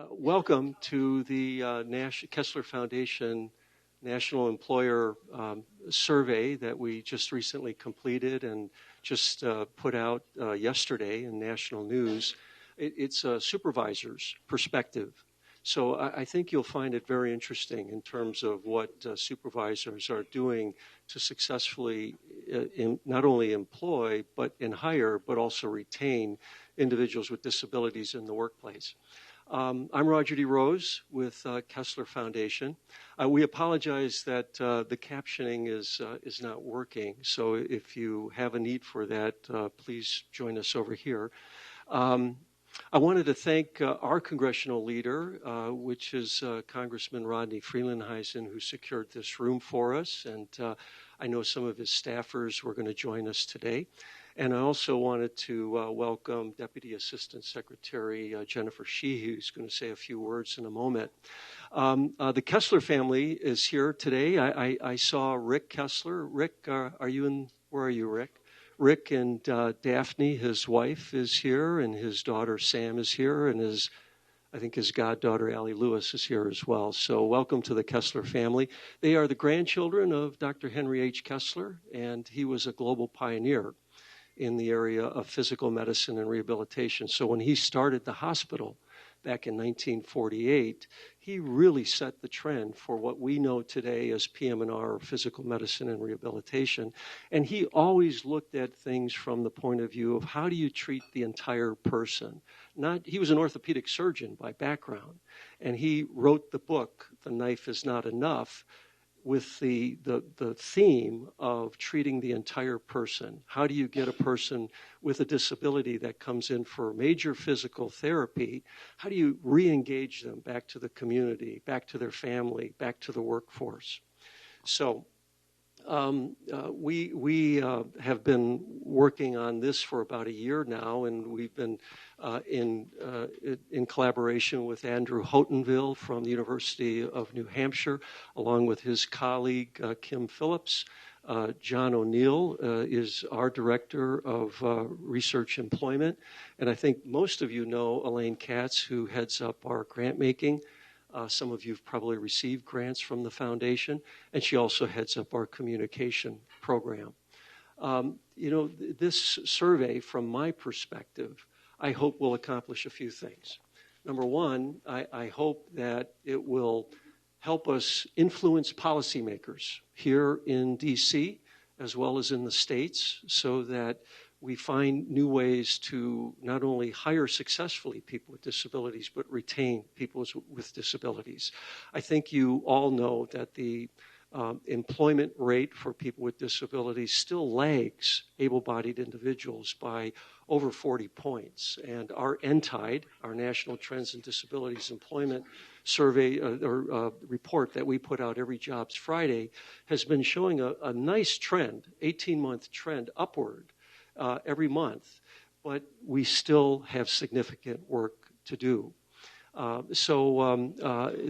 Welcome to the Kessler Foundation National Employer Survey that we just recently completed and just put out yesterday in national news. It's a supervisor's perspective. So I think you'll find it very interesting in terms of what supervisors are doing to successfully not only employ and hire, but also retain individuals with disabilities in the workplace. I'm Roger DeRose with Kessler Foundation. We apologize that the captioning is not working, so if you have a need for that, please join us over here. I wanted to thank our congressional leader, which is Congressman Rodney Frelinghuysen, who secured this room for us, and I know some of his staffers were going to join us today. And I also wanted to welcome Deputy Assistant Secretary Jennifer Sheehy, who's going to say a few words in a moment. The Kessler family is here today. I saw Rick Kessler. Rick, are you in? Where are you, Rick? Rick and Daphne, his wife, is here, and his daughter Sam is here, and I think his goddaughter Allie Lewis is here as well. So welcome to the Kessler family. They are the grandchildren of Dr. Henry H. Kessler, and he was a global pioneer in the area of physical medicine and rehabilitation. So when he started the hospital back in 1948, he really set the trend for what we know today as PM&R, or physical medicine and rehabilitation. And he always looked at things from the point of view of how do you treat the entire person. He was an orthopedic surgeon by background, and he wrote the book, The Knife Is Not Enough, with the theme of treating the entire person. How do you get a person with a disability that comes in for major physical therapy? How do you re-engage them back to the community, back to their family, back to the workforce? So we have been working on this for about a year now, and we've been in collaboration with Andrew Houtenville from the University of New Hampshire, along with his colleague Kim Philips. John O'Neill is our Director of Research Employment, and I think most of you know Elaine Katz, who heads up our grant making. Some of you have probably received grants from the foundation, and she also heads up our communication program. This survey, from my perspective, I hope will accomplish a few things. Number one, I hope that it will help us influence policymakers here in DC as well as in the states, so that we find new ways to not only hire successfully people with disabilities, but retain people with disabilities. I think you all know that the employment rate for people with disabilities still lags able-bodied individuals by over 40 points. And our NTIDE, our National Trends in Disabilities Employment Survey or report that we put out every Jobs Friday, has been showing a nice trend, 18-month trend upward every month, but we still have significant work to do.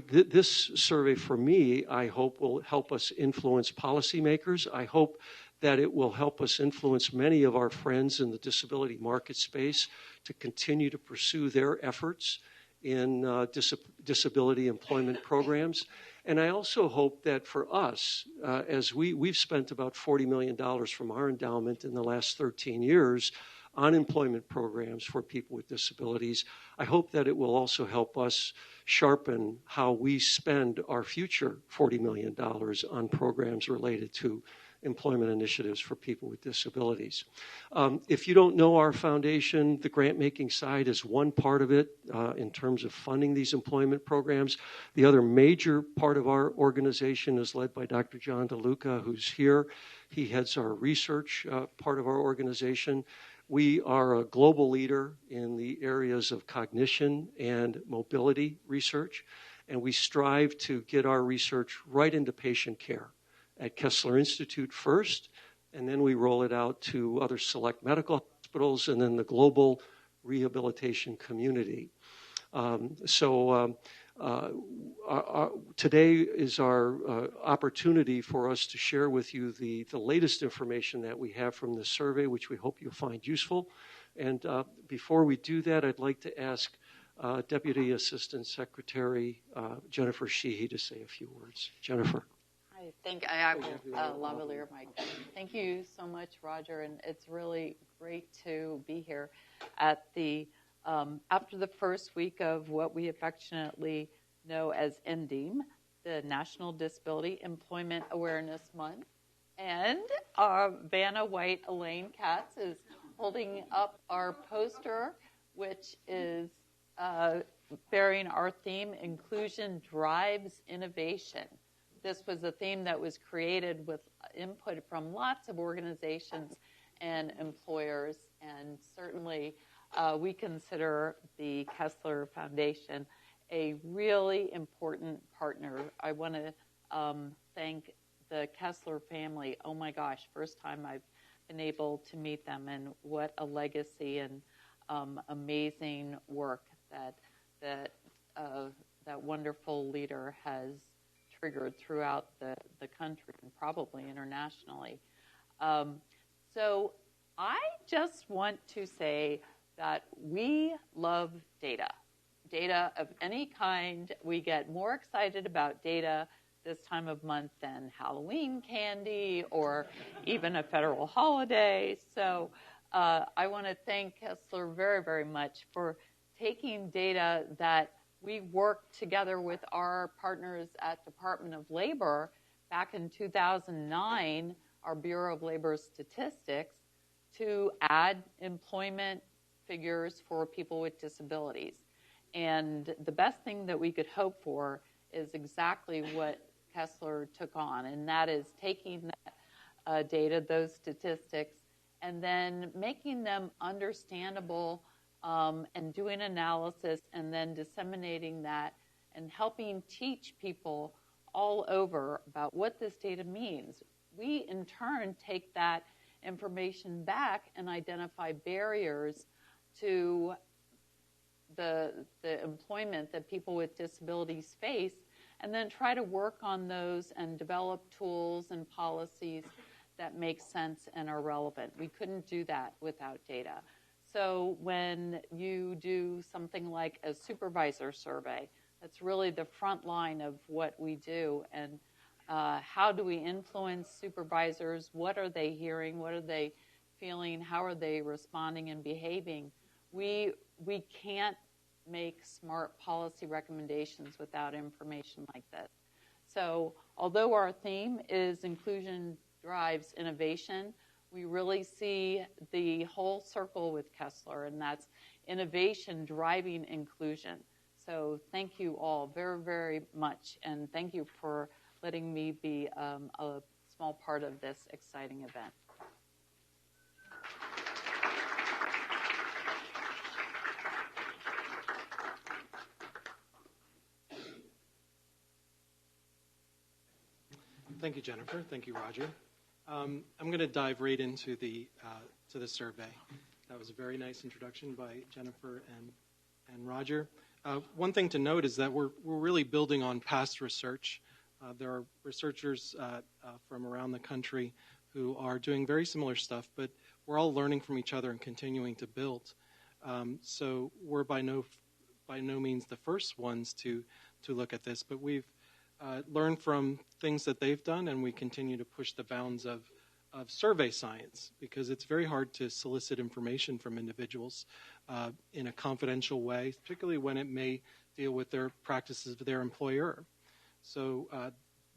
This survey, for me, I hope will help us influence policymakers. I hope that it will help us influence many of our friends in the disability market space to continue to pursue their efforts in disability employment programs. And I also hope that for us, as we've spent about $40 million from our endowment in the last 13 years on employment programs for people with disabilities, I hope that it will also help us sharpen how we spend our future $40 million on programs related to employment initiatives for people with disabilities. If you don't know our foundation, the grant-making side is one part of it in terms of funding these employment programs. The other major part of our organization is led by Dr. John DeLuca, who's here. He heads our research part of our organization. We are a global leader in the areas of cognition and mobility research, and we strive to get our research right into patient care at Kessler Institute first, and then we roll it out to other select medical hospitals and then the global rehabilitation community. Today is our opportunity for us to share with you the latest information that we have from this survey, which we hope you'll find useful. And before we do that, I'd like to ask Deputy Assistant Secretary Jennifer Sheehy to say a few words. Jennifer. I think I will lavalier Mike. Thank you so much, Roger, and it's really great to be here at the after the first week of what we affectionately know as NDEAM, the National Disability Employment Awareness Month, and Vanna White Elaine Katz is holding up our poster, which is bearing our theme, Inclusion Drives Innovation. This was a theme that was created with input from lots of organizations and employers, and certainly we consider the Kessler Foundation a really important partner. I want to thank the Kessler family. Oh my gosh, first time I've been able to meet them, and what a legacy and amazing work that wonderful leader has triggered throughout the country and probably internationally. So I just want to say that we love data. Data of any kind. We get more excited about data this time of month than Halloween candy or even a federal holiday. So I want to thank Kessler very, very much for taking data that we worked together with our partners at Department of Labor back in 2009, our Bureau of Labor Statistics, to add employment figures for people with disabilities. And the best thing that we could hope for is exactly what Kessler took on, and that is taking that data, those statistics, and then making them understandable and doing analysis and then disseminating that and helping teach people all over about what this data means. We, in turn, take that information back and identify barriers to the employment that people with disabilities face, and then try to work on those and develop tools and policies that make sense and are relevant. We couldn't do that without data. So when you do something like a supervisor survey, that's really the front line of what we do. And how do we influence supervisors? What are they hearing? What are they feeling? How are they responding and behaving? We can't make smart policy recommendations without information like this. So although our theme is Inclusion Drives Innovation, we really see the whole circle with Kessler, and that's innovation driving inclusion. So thank you all very, very much, and thank you for letting me be a small part of this exciting event. Thank you, Jennifer. Thank you, Roger. I'm going to dive right into the survey. That was a very nice introduction by Jennifer and Roger. One thing to note is that we're really building on past research. There are researchers from around the country who are doing very similar stuff, but we're all learning from each other and continuing to build. So we're by no means the first ones to look at this, but we've learned from things that they've done, and we continue to push the bounds of survey science, because it's very hard to solicit information from individuals in a confidential way, particularly when it may deal with their practices of their employer. So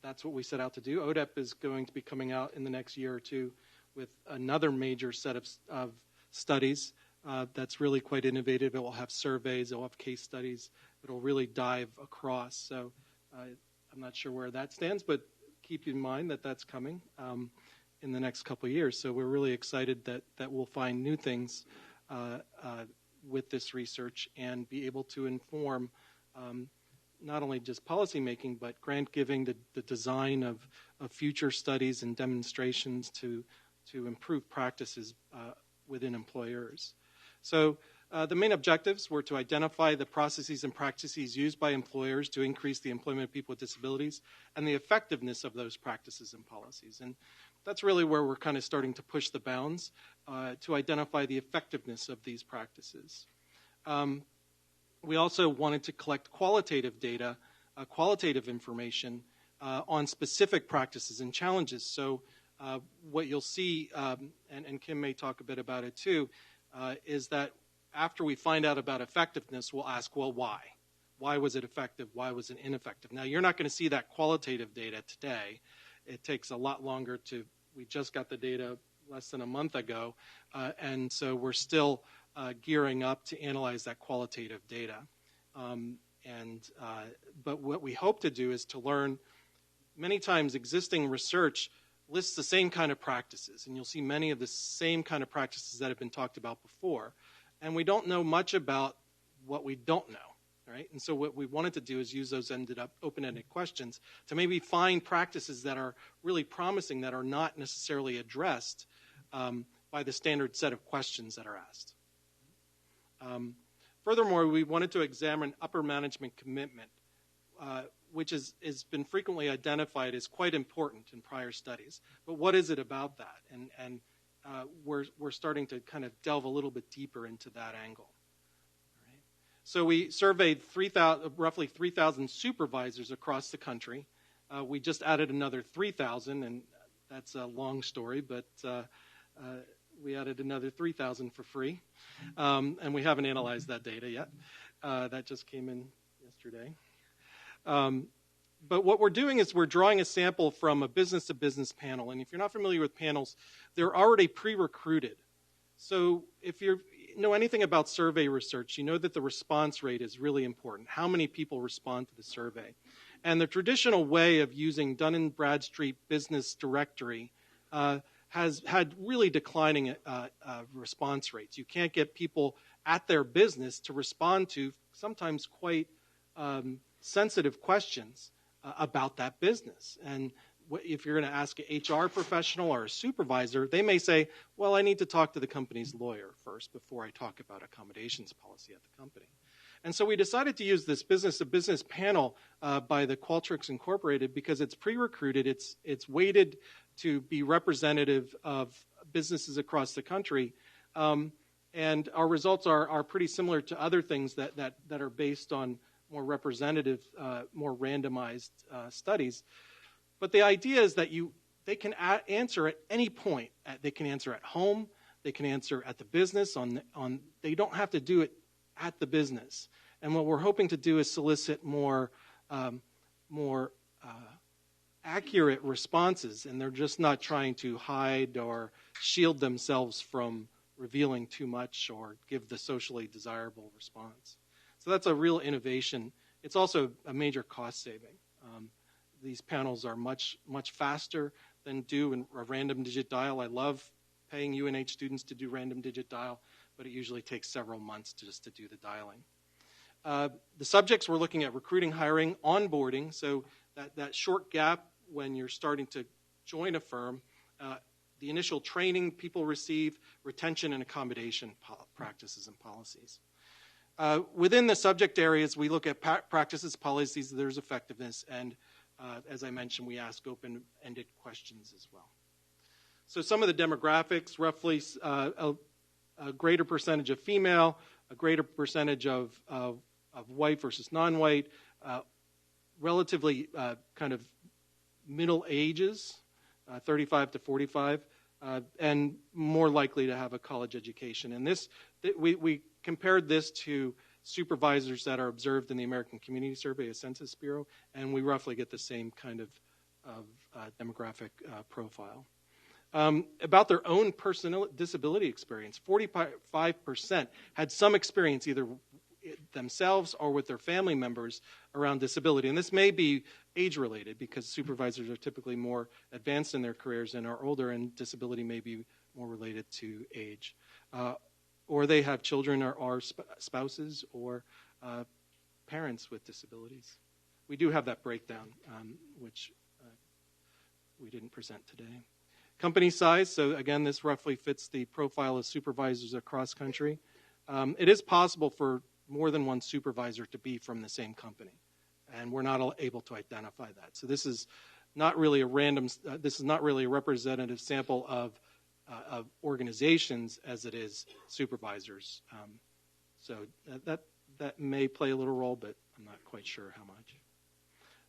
that's what we set out to do. ODEP is going to be coming out in the next year or two with another major set of studies that's really quite innovative. It will have surveys, it will have case studies, it will really dive across. So I'm not sure where that stands, but keep in mind that that's coming in the next couple of years. So we're really excited that we'll find new things with this research and be able to inform not only just policymaking, but grant giving, the design of future studies and demonstrations to improve practices within employers. So the main objectives were to identify the processes and practices used by employers to increase the employment of people with disabilities and the effectiveness of those practices and policies. And that's really where we're kind of starting to push the bounds to identify the effectiveness of these practices. We also wanted to collect qualitative data, qualitative information on specific practices and challenges. So what you'll see, and Kim may talk a bit about it too, is that after we find out about effectiveness, we'll ask, well, why? Why was it effective? Why was it ineffective? Now, you're not going to see that qualitative data today. It takes a lot longer we just got the data less than a month ago, and so we're still gearing up to analyze that qualitative data. But what we hope to do is to learn, many times existing research lists the same kind of practices, and you'll see many of the same kind of practices that have been talked about before, and we don't know much about what we don't know. Right? And so what we wanted to do is use those open-ended questions to maybe find practices that are really promising that are not necessarily addressed by the standard set of questions that are asked. Furthermore, we wanted to examine upper management commitment, which has been frequently identified as quite important in prior studies. But what is it about that? And we're starting to kind of delve a little bit deeper into that angle. So we surveyed roughly 3,000 supervisors across the country. We just added another 3,000, and that's a long story, but we added another 3,000 for free. And we haven't analyzed that data yet. That just came in yesterday. But what we're doing is we're drawing a sample from a business-to-business panel. And if you're not familiar with panels, they're already pre-recruited. So if you know anything about survey research, you know that the response rate is really important. How many people respond to the survey? And the traditional way of using Dun & Bradstreet Business Directory has had really declining response rates. You can't get people at their business to respond to sometimes quite sensitive questions about that business. And if you're going to ask an HR professional or a supervisor, they may say, well, I need to talk to the company's lawyer first before I talk about accommodations policy at the company. And so we decided to use this business-to-business panel by the Qualtrics Incorporated because it's pre-recruited, it's weighted to be representative of businesses across the country, and our results are pretty similar to other things that are based on more representative, more randomized studies. But the idea is that they can answer at any point. They can answer at home. They can answer at the business. They don't have to do it at the business. And what we're hoping to do is solicit more accurate responses, and they're just not trying to hide or shield themselves from revealing too much or give the socially desirable response. So that's a real innovation. It's also a major cost saving. These panels are much faster than do a random digit dial. I love paying UNH students to do random digit dial, but it usually takes several months just to do the dialing. The subjects we're looking at: recruiting, hiring, onboarding, so that short gap when you're starting to join a firm, the initial training people receive, retention and accommodation practices and policies. Within the subject areas, we look at practices, policies, there's effectiveness, and as I mentioned, we ask open-ended questions as well. So some of the demographics, roughly a greater percentage of female, a greater percentage of white versus non-white, relatively kind of middle ages, 35 to 45, and more likely to have a college education. And we compared this to supervisors that are observed in the American Community Survey, a Census Bureau, and we roughly get the same kind of demographic profile. About their own personal disability experience, 45% had some experience either themselves or with their family members around disability. And this may be age-related because supervisors are typically more advanced in their careers and are older, and disability may be more related to age. Or they have children or spouses or parents with disabilities. We do have that breakdown, which we didn't present today. Company size, so again, this roughly fits the profile of supervisors across country. It is possible for more than one supervisor to be from the same company, and we're not able to identify that. So this is not really a representative sample of organizations as it is supervisors. So that may play a little role, but I'm not quite sure how much.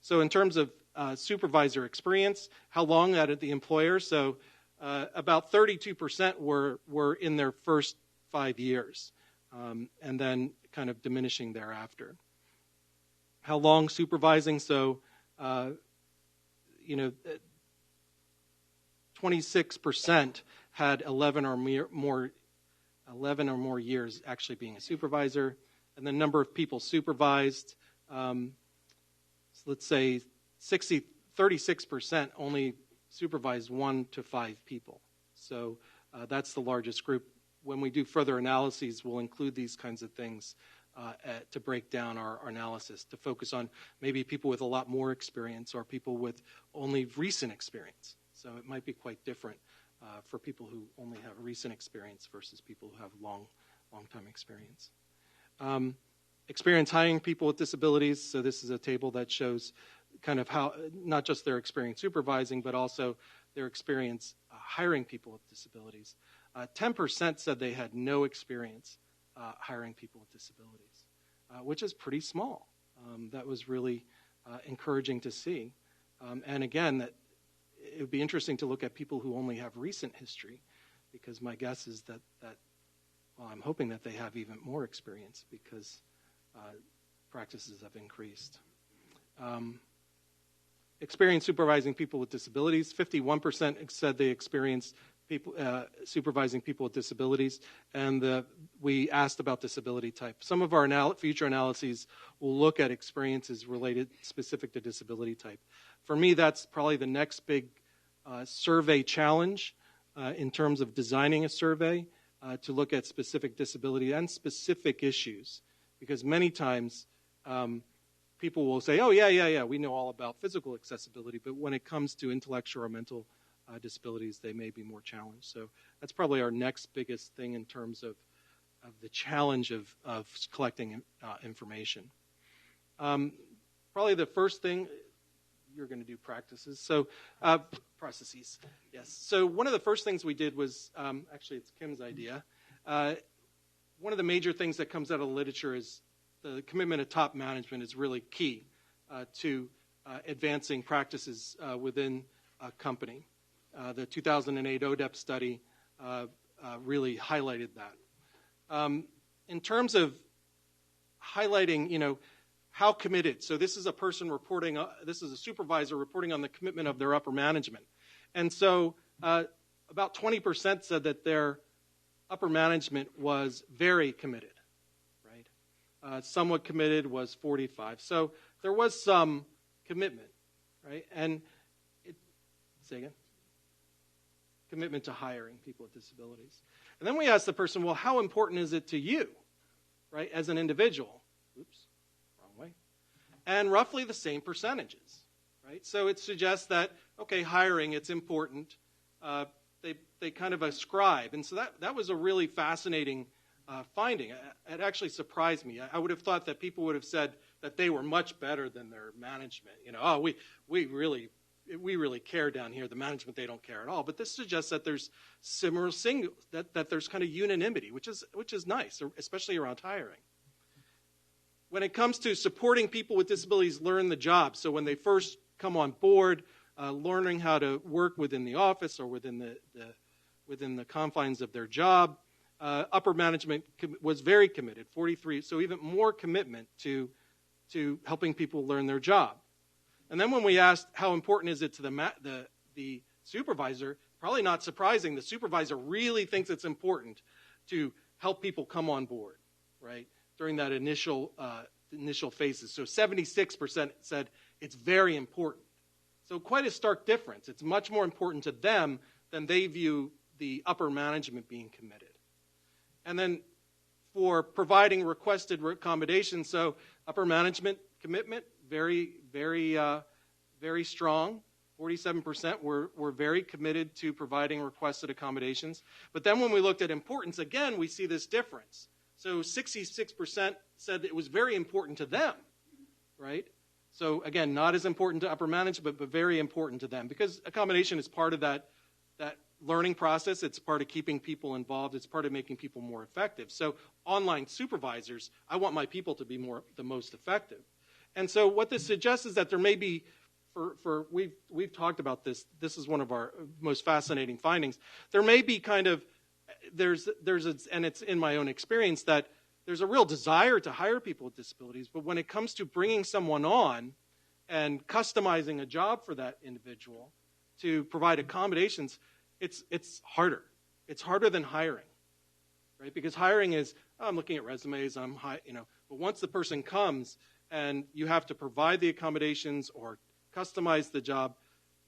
So in terms of supervisor experience, how long at the employer? So about 32% were in their first 5 years, and then kind of diminishing thereafter. How long supervising? So, 26% had 11 or more years actually being a supervisor, and the number of people supervised. So let's say 36% only supervised 1 to 5 people. So that's the largest group. When we do further analyses, we'll include these kinds of things to break down our analysis, to focus on maybe people with a lot more experience or people with only recent experience. So it might be quite different for people who only have recent experience versus people who have long-time experience. Experience hiring people with disabilities. So this is a table that shows kind of how, not just their experience supervising, but also their experience hiring people with disabilities. 10% said they had no experience hiring people with disabilities, which is pretty small. That was really encouraging to see. And again, that it would be interesting to look at people who only have recent history, because my guess is that well, I'm hoping that they have even more experience because practices have increased. Experience supervising people with disabilities. 51% said they experienced supervising people with disabilities, and we asked about disability type. Some of our future analyses will look at experiences related specific to disability type. For me, that's probably the next big survey challenge in terms of designing a survey to look at specific disability and specific issues, because many times people will say, oh, yeah, we know all about physical accessibility, but when it comes to intellectual or mental disabilities, they may be more challenged. So that's probably our next biggest thing in terms of the challenge of collecting information. Probably the first thing, you're going to do practices. So processes, yes. So one of the first things we did was, actually it's Kim's idea. One of the major things that comes out of the literature is the commitment of top management is really key to advancing practices within a company. The 2008 ODEP study really highlighted that. In terms of highlighting, how committed. So this is a person reporting, this is a supervisor reporting on the commitment of their upper management. And so about 20% said that their upper management was very committed, right? Somewhat committed was 45%. So there was some commitment, right? And say again? Commitment to hiring people with disabilities. And then we asked the person, well, how important is it to you, right, as an individual? Oops, wrong way. And roughly the same percentages, right? So it suggests that, okay, hiring, it's important. They kind of ascribe. And so that was a really fascinating finding. It actually surprised me. I would have thought that people would have said that they were much better than their management. We really care down here. The management, they don't care at all. But this suggests that there's similar that there's kind of unanimity, which is nice, especially around hiring. When it comes to supporting people with disabilities learn the job, so when they first come on board, learning how to work within the office or within the confines of their job, upper management was very committed, 43%, so even more commitment to helping people learn their job. And then when we asked how important is it to the supervisor, probably not surprising, the supervisor really thinks it's important to help people come on board, right, during that initial phases. So 76% said it's very important. So quite a stark difference. It's much more important to them than they view the upper management being committed. And then for providing requested accommodations, so upper management commitment, very, very, very strong. 47% were very committed to providing requested accommodations. But then when we looked at importance, again, we see this difference. So 66% said it was very important to them, right? So again, not as important to upper management, but very important to them, because accommodation is part of that learning process. It's part of keeping people involved. It's part of making people more effective. So online supervisors, I want my people to be the most effective. And so what this suggests is that there may be, we've talked about this. This is one of our most fascinating findings. There may be kind of, and it's in my own experience, that there's a real desire to hire people with disabilities, but when it comes to bringing someone on and customizing a job for that individual to provide accommodations, it's harder. It's harder than hiring, right? Because hiring is, I'm looking at resumes, but once the person comes and you have to provide the accommodations or customize the job,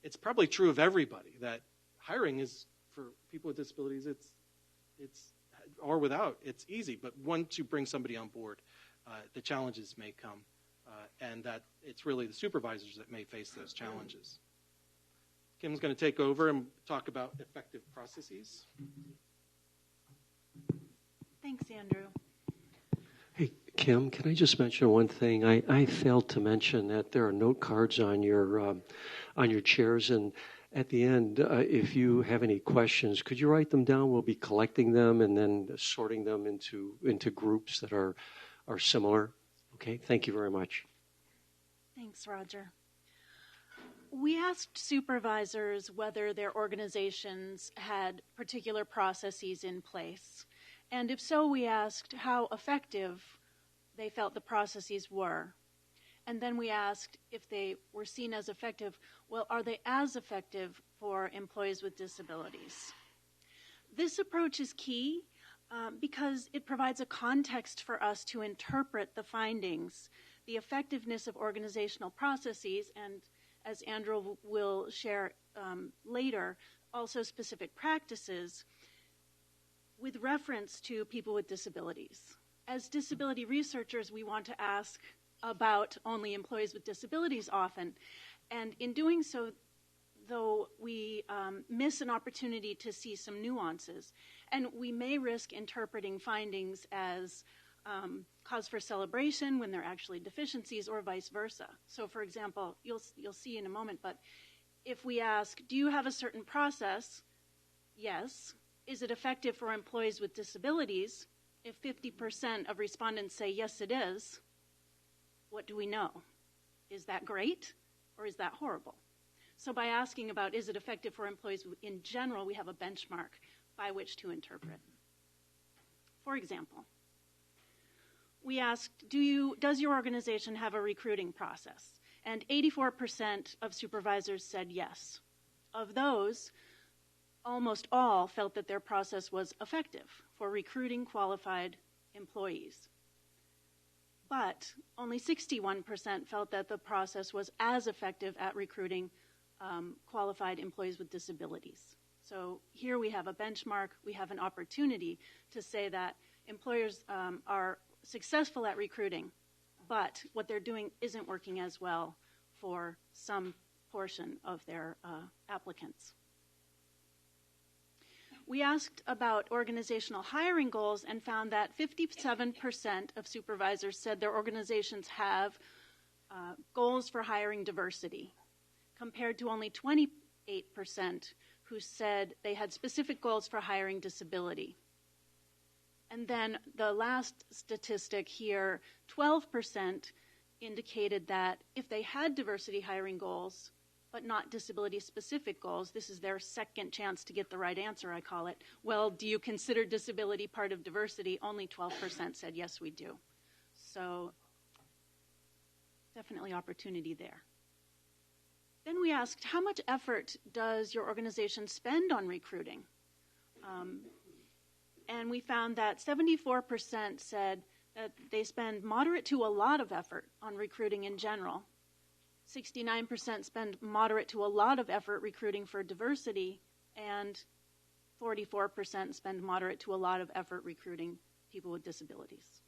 it's probably true of everybody that hiring is, for people with disabilities, it's or without, it's easy. But once you bring somebody on board, the challenges may come, and that it's really the supervisors that may face those challenges. Kim's going to take over and talk about effective processes. Thanks, Andrew. Hey, Kim, can I just mention one thing? I failed to mention that there are note cards on your chairs, and at the end, if you have any questions, could you write them down? We'll be collecting them and then sorting them into groups that are similar. Okay, thank you very much. Thanks, Roger. We asked supervisors whether their organizations had particular processes in place. And if so, we asked how effective they felt the processes were. And then we asked if they were seen as effective. Well, are they as effective for employees with disabilities? This approach is key because it provides a context for us to interpret the findings, the effectiveness of organizational processes, and as Andrew will share later, also specific practices with reference to people with disabilities. As disability researchers, we want to ask about only employees with disabilities often, and in doing so, though, we miss an opportunity to see some nuances, and we may risk interpreting findings as cause for celebration when they're actually deficiencies, or vice versa. So, for example, you'll see in a moment, but if we ask, do you have a certain process? Yes. Is it effective for employees with disabilities? If 50% of respondents say yes, it is, what do we know? Is that great or is that horrible? So by asking about is it effective for employees in general, we have a benchmark by which to interpret. For example, we asked, does your organization have a recruiting process? And 84% of supervisors said yes. Of those, almost all felt that their process was effective for recruiting qualified employees. But only 61% felt that the process was as effective at recruiting qualified employees with disabilities. So here we have a benchmark, we have an opportunity to say that employers are successful at recruiting, but what they're doing isn't working as well for some portion of their applicants. We asked about organizational hiring goals and found that 57% of supervisors said their organizations have goals for hiring diversity, compared to only 28% who said they had specific goals for hiring disability. And then the last statistic here, 12% indicated that if they had diversity hiring goals, but not disability-specific goals, this is their second chance to get the right answer, I call it. Well, do you consider disability part of diversity? Only 12% said, yes, we do. So definitely opportunity there. Then we asked, how much effort does your organization spend on recruiting? And we found that 74% said that they spend moderate to a lot of effort on recruiting in general. 69% spend moderate to a lot of effort recruiting for diversity, and 44% spend moderate to a lot of effort recruiting people with disabilities.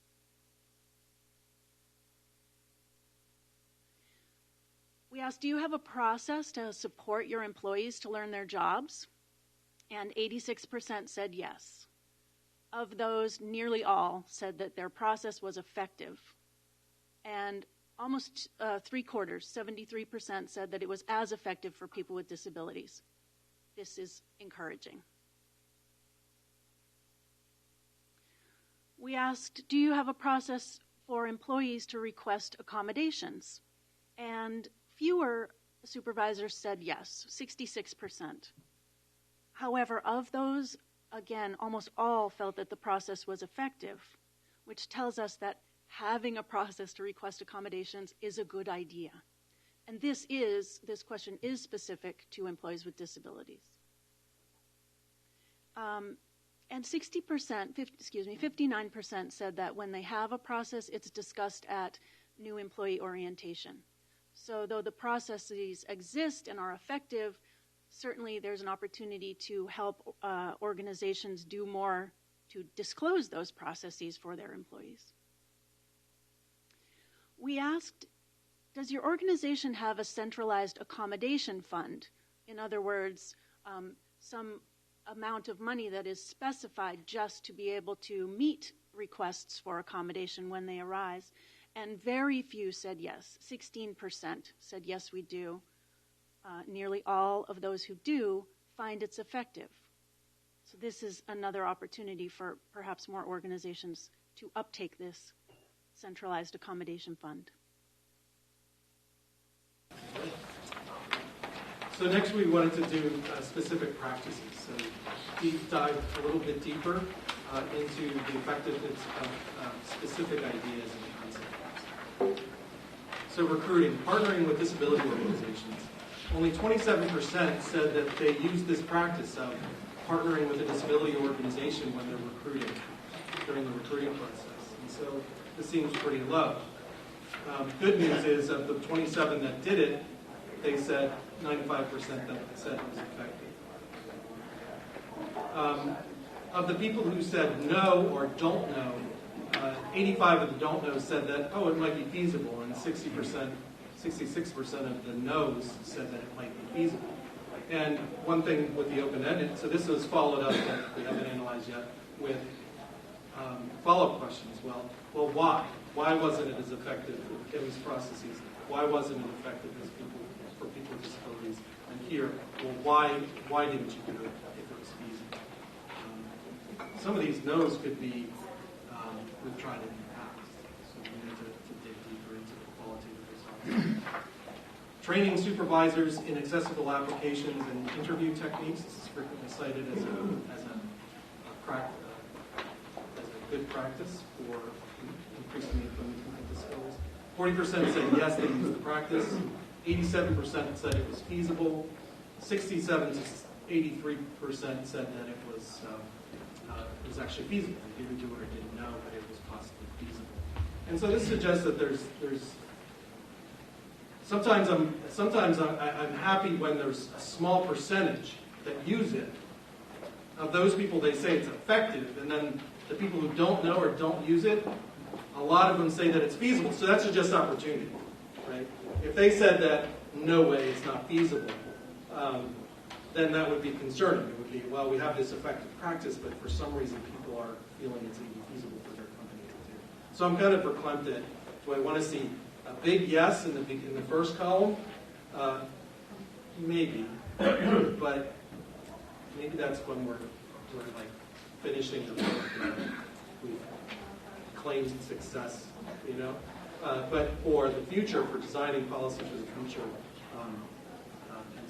We asked, do you have a process to support your employees to learn their jobs? And 86% said yes. Of those, nearly all said that their process was effective. And almost three-quarters, 73%, said that it was as effective for people with disabilities. this is encouraging. We asked, do you have a process for employees to request accommodations? And fewer supervisors said yes, 66%. However, of those, again, almost all felt that the process was effective, which tells us that having a process to request accommodations is a good idea. And this question is specific to employees with disabilities. And 59% said that when they have a process, it's discussed at new employee orientation. So though the processes exist and are effective, certainly there's an opportunity to help organizations do more to disclose those processes for their employees. We asked, does your organization have a centralized accommodation fund? In other words, some amount of money that is specified just to be able to meet requests for accommodation when they arise. And very few said yes. 16% said yes, we do. Nearly all of those who do find it's effective. So this is another opportunity for perhaps more organizations to uptake this centralized accommodation fund. So next we wanted to do specific practices. So deep dive a little bit deeper into the effectiveness of specific ideas and concepts. So recruiting, partnering with disability organizations. Only 27% said that they use this practice of partnering with a disability organization when they're recruiting, during the recruiting process. And so this seems pretty low. Good news is of the 27 that did it, they said 95% that said it was effective. Of the people who said no or don't know, 85 of the don't know said that, oh, it might be feasible, and 66% of the no's said that it might be feasible. And one thing with the open-ended, so this was followed up, that we haven't analyzed yet, with follow-up questions. Well, why? Why wasn't it as effective in these processes? Why wasn't it effective as for people with disabilities? And here, well, why didn't you do it if it was feasible? Some of these no's could be, we've tried it in the past, so we need to dig deeper into the qualitative results. Training supervisors in accessible applications and interview techniques. This is frequently cited as a good practice for increasing the employment of disabilities. 40% said yes, they used the practice. 87% said it was feasible. 67 to 83% said that it was actually feasible. They didn't do it or didn't know, but it was possibly feasible. And so this suggests that there's sometimes I'm happy when there's a small percentage that use it. Of those people, they say it's effective, and then the people who don't know or don't use it, a lot of them say that it's feasible. So that suggests opportunity, right? If they said that no way, it's not feasible, then that would be concerning. It would be, well, we have this effective practice, but for some reason people are feeling it's even feasible for their company to do. So I'm kind of verklempt at, do I want to see a big yes in the first column? Maybe, but maybe that's when we're like finishing the book. We've claimed success, you know. But for the future, for designing policy for the future and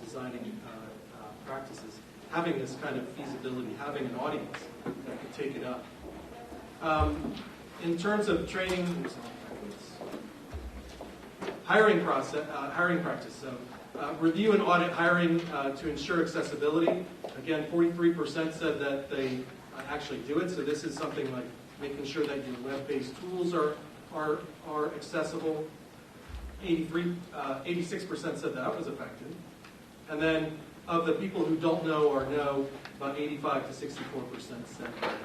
designing practices, having this kind of feasibility, having an audience that could take it up. In terms of training, hiring practice. So review and audit hiring to ensure accessibility. Again, 43% said that they actually do it. So this is something like making sure that your web-based tools are accessible. 86% said that was effective. And then of the people who don't know or know, about 85 to 64% said that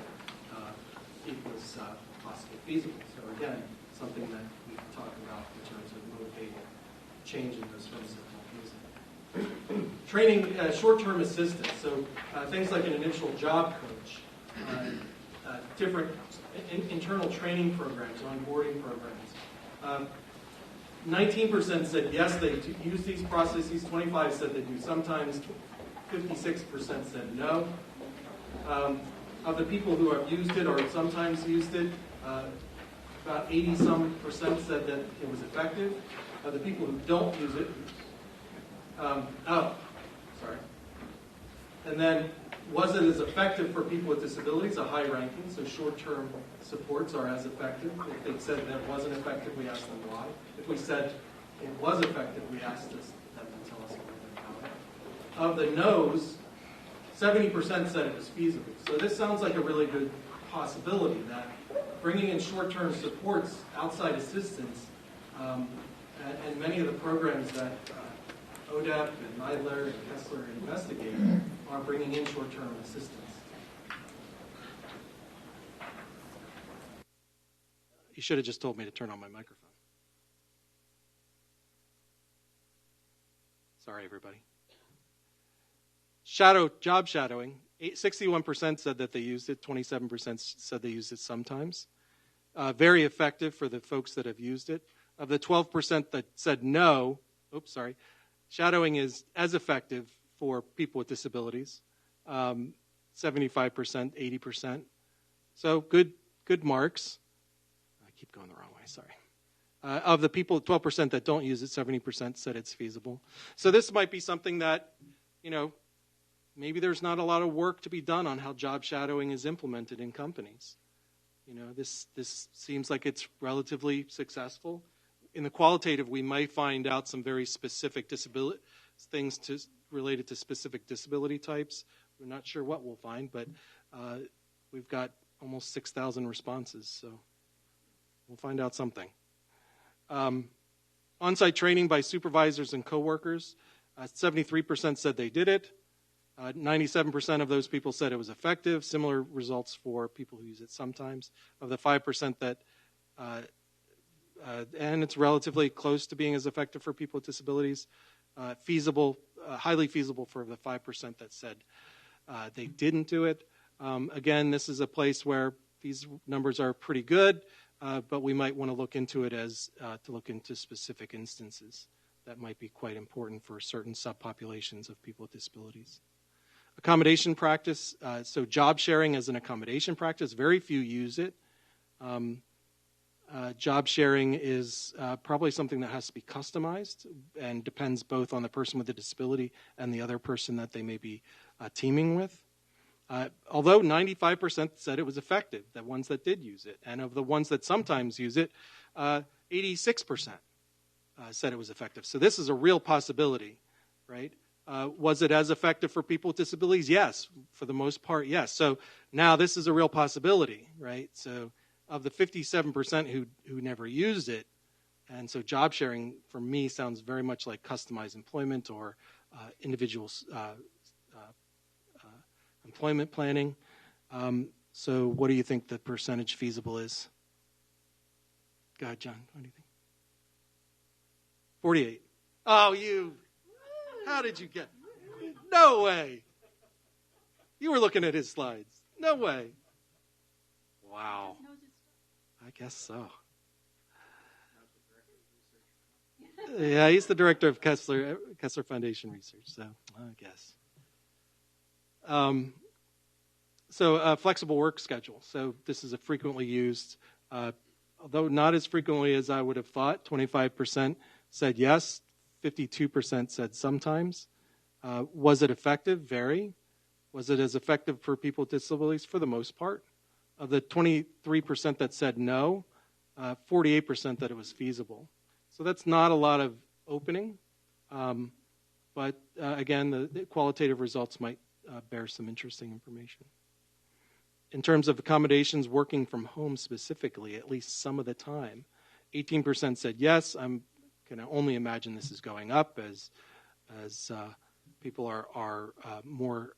it was possibly feasible. So again, something that we can talk about in terms of motivating change in those firms that don't use it. Training short-term assistance. So things like an initial job coach, different internal training programs, onboarding programs. 19% said yes, they use these processes. 25% said they do sometimes. 56% said no. Of the people who have used it or sometimes used it, about 80-some% said that it was effective. Of the people who don't use it, and then, was it as effective for people with disabilities? A high ranking, so short-term supports are as effective. If they said that it wasn't effective, we asked them why. If we said it was effective, we asked them to tell us a little bit about it. Of the no's, 70% said it was feasible. So this sounds like a really good possibility that bringing in short-term supports, outside assistance, and many of the programs that ODEP and Meidler and Kessler investigate are bringing in short-term assistance. You should have just told me to turn on my microphone. Sorry, everybody. Job shadowing. 61% said that they used it. 27% said they used it sometimes. Very effective for the folks that have used it. Of the 12% that said no, shadowing is as effective for people with disabilities. 75%, 80%. So good marks. I keep going the wrong way, sorry. Of the people, 12% that don't use it, 70% said it's feasible. So this might be something that, maybe there's not a lot of work to be done on how job shadowing is implemented in companies. This seems like it's relatively successful. In the qualitative, we might find out some very specific disability things related to specific disability types. We're not sure what we'll find, but we've got almost 6,000 responses, so we'll find out something. On-site training by supervisors and coworkers, 73% said they did it. 97% of those people said it was effective. Similar results for people who use it sometimes. Of the 5% that, and it's relatively close to being as effective for people with disabilities, feasible, highly feasible for the 5% that said they didn't do it. Again, this is a place where these numbers are pretty good, but we might want to look into it to look into specific instances. That might be quite important for certain subpopulations of people with disabilities. Accommodation practice, so job sharing as an accommodation practice, very few use it. Job sharing is probably something that has to be customized and depends both on the person with the disability and the other person that they may be teaming with. Although 95% said it was effective, the ones that did use it. And of the ones that sometimes use it, 86% said it was effective. So this is a real possibility, right? Was it as effective for people with disabilities? Yes, for the most part, yes. So now this is a real possibility, right? So of the 57% who never used it, and so job sharing for me sounds very much like customized employment or individual employment planning. So what do you think the percentage feasible is? Go ahead, John. What do you think? 48. Oh, how did you get? No way. You were looking at his slides. No way. Wow. I guess so. Yeah, he's the director of Kessler Foundation Research, so I guess. So flexible work schedule. So this is a frequently used, although not as frequently as I would have thought. 25% said yes. 52% said sometimes. Was it effective? Very. Was it as effective for people with disabilities? For the most part. Of the 23% that said no, 48% that it was feasible. So that's not a lot of opening. But again, the qualitative results might bear some interesting information. In terms of accommodations working from home specifically, at least some of the time, 18% said yes. I'm can only imagine this is going up as people are more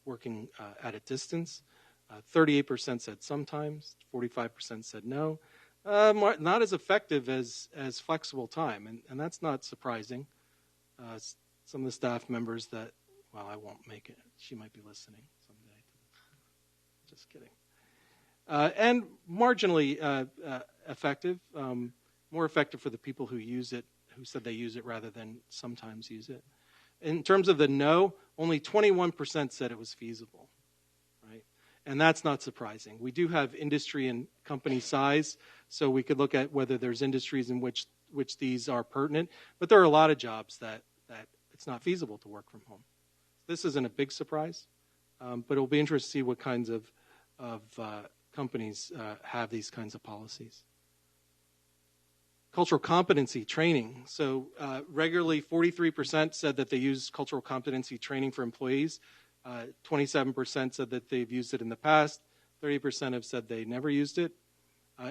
working at a distance. 38% said sometimes. 45% said no. Not as effective as flexible time, and that's not surprising. Some of the staff members that, well, I won't make it. She might be listening someday. Just kidding. And marginally effective. More effective for the people who use it, who said they use it rather than sometimes use it. In terms of the no, only 21% said it was feasible, right? And that's not surprising. We do have industry and company size, so we could look at whether there's industries in which these are pertinent, but there are a lot of jobs that it's not feasible to work from home. This isn't a big surprise, but it'll be interesting to see what kinds of companies have these kinds of policies. Cultural competency training. So regularly 43% said that they use cultural competency training for employees. 27% said that they've used it in the past. 30% have said they never used it.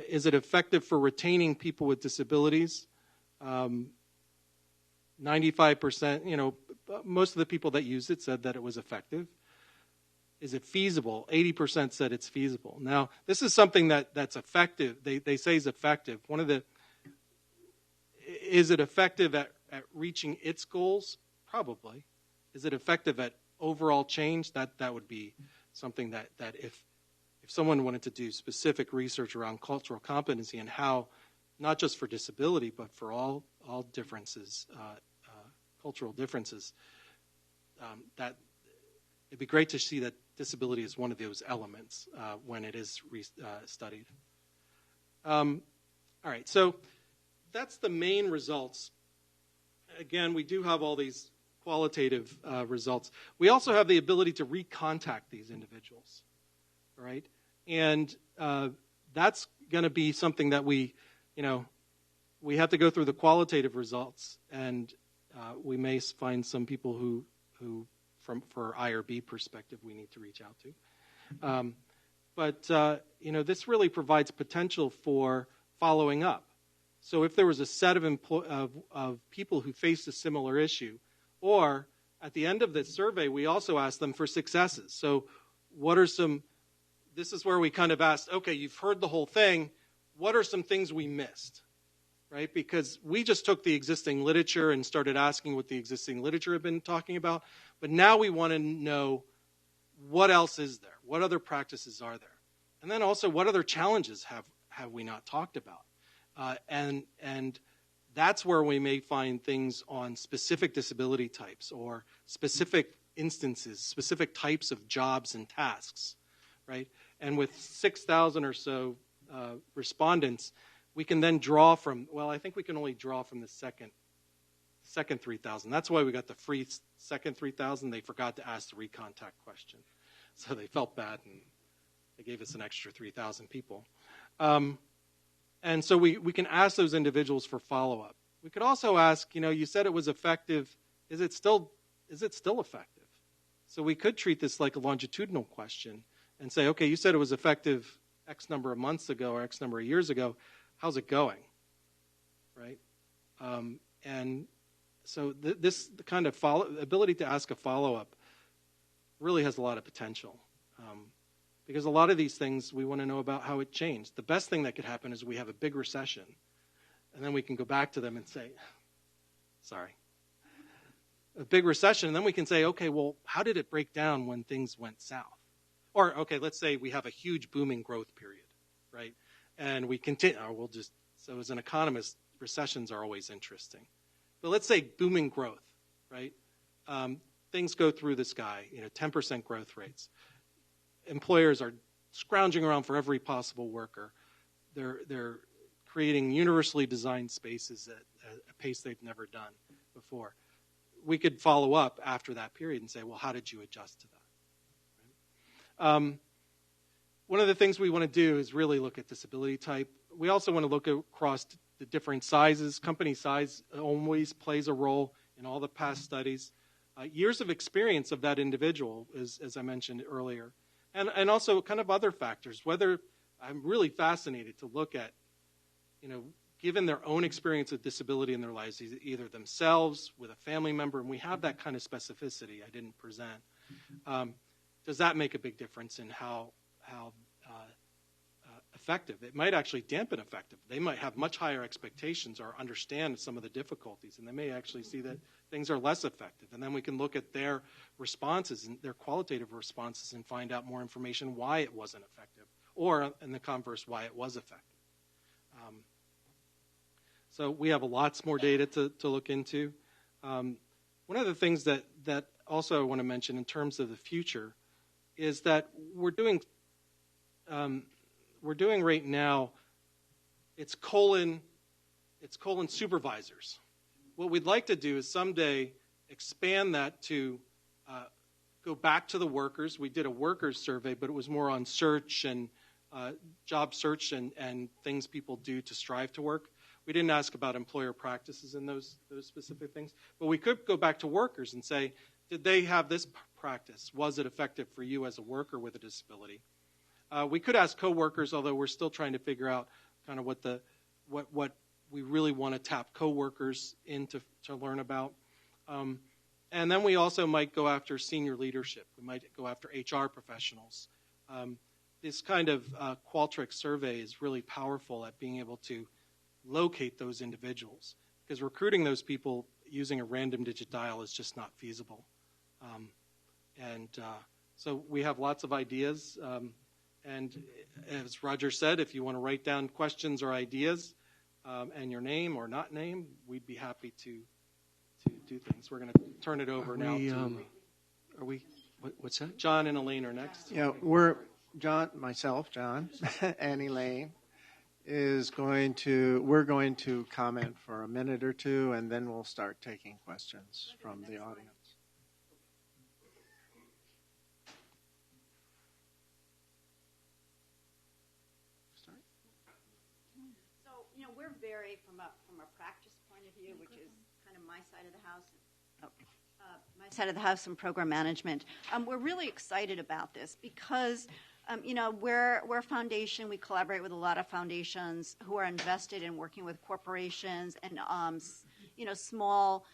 Is it effective for retaining people with disabilities? 95%, most of the people that used it said that it was effective. Is it feasible? 80% said it's feasible. Now, this is something that's effective. They say is effective. Is it effective at reaching its goals? Probably. Is it effective at overall change? That would be something that if someone wanted to do specific research around cultural competency and how, not just for disability, but for all differences, cultural differences, that it'd be great to see that disability is one of those elements when it is studied. All right, so that's the main results. Again, we do have all these qualitative results. We also have the ability to recontact these individuals, right? And that's going to be something that we have to go through the qualitative results, and we may find some people who for IRB perspective, we need to reach out to. But this really provides potential for following up. So if there was a set of people who faced a similar issue, or at the end of the survey, we also asked them for successes. So this is where we kind of asked, okay, you've heard the whole thing. What are some things we missed, right? Because we just took the existing literature and started asking what the existing literature had been talking about. But now we want to know what else is there? What other practices are there? And then also, what other challenges have we not talked about? And that's where we may find things on specific disability types or specific instances, specific types of jobs and tasks, right? And with 6,000 or so respondents, we can then draw from, well, I think we can only draw from the second 3,000. That's why we got the free second 3,000. They forgot to ask the recontact question. So they felt bad, and they gave us an extra 3,000 people. And so we can ask those individuals for follow-up. We could also ask, you said it was effective. Is it still effective? So we could treat this like a longitudinal question and say, okay, you said it was effective X number of months ago or X number of years ago. How's it going? Right? And so this kind of ability to ask a follow-up really has a lot of potential. Because a lot of these things, we want to know about how it changed. The best thing that could happen is we have a big recession, and then we can go back to them and say, sorry, a big recession, and then we can say, okay, well, how did it break down when things went south? Or, okay, let's say we have a huge booming growth period, right? And we continue, so as an economist, recessions are always interesting. But let's say booming growth, right? Things go through the sky, 10% growth rates. Employers are scrounging around for every possible worker. They're creating universally designed spaces at a pace they've never done before. We could follow up after that period and say, well, how did you adjust to that? Right? One of the things we want to do is really look at disability type. We also want to look across the different sizes. Company size always plays a role in all the past studies. Years of experience of that individual, as I mentioned earlier. And also kind of other factors, whether I'm really fascinated to look at, given their own experience of disability in their lives, either themselves, with a family member, and we have that kind of specificity I didn't present. Does that make a big difference in how effective? It might actually dampen effective. They might have much higher expectations or understand some of the difficulties, and they may actually see that things are less effective. And then we can look at their responses and their qualitative responses and find out more information why it wasn't effective, or in the converse, why it was effective. So we have lots more data to look into. One of the things that also I want to mention in terms of the future is that we're doing right now, it's colon supervisors. What we'd like to do is someday expand that to go back to the workers. We did a workers survey, but it was more on search and job search and things people do to strive to work. We didn't ask about employer practices and those specific things, but we could go back to workers and say, did they have this practice? Was it effective for you as a worker with a disability? We could ask coworkers, although we're still trying to figure out kind of what we really want to tap coworkers in to learn about. And then we also might go after senior leadership. We might go after HR professionals. This kind of Qualtrics survey is really powerful at being able to locate those individuals, because recruiting those people using a random digit dial is just not feasible. So we have lots of ideas. And as Roger said, if you want to write down questions or ideas and your name or not name, we'd be happy to do things. We're going to turn it over now to... What's that? John and Elaine are next. Yeah, John, and Elaine we're going to comment for a minute or two, and then we'll start taking questions from the audience. So, we're very, from a practice point of view, which is kind of my side of the house, and program management. We're really excited about this because, we're a foundation. We collaborate with a lot of foundations who are invested in working with corporations and, small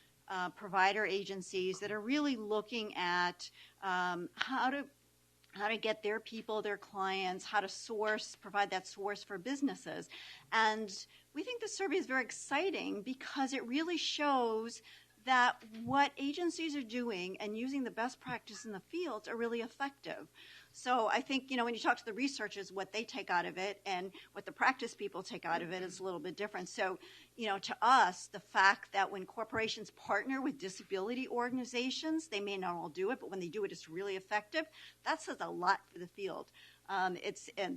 provider agencies that are really looking at how to get their people, their clients, how to provide that source for businesses. And we think the survey is very exciting because it really shows that what agencies are doing and using the best practice in the fields are really effective. So I think, when you talk to the researchers, what they take out of it and what the practice people take out of it is a little bit different. So, to us, the fact that when corporations partner with disability organizations, they may not all do it, but when they do it, it's really effective. That says a lot for the field. And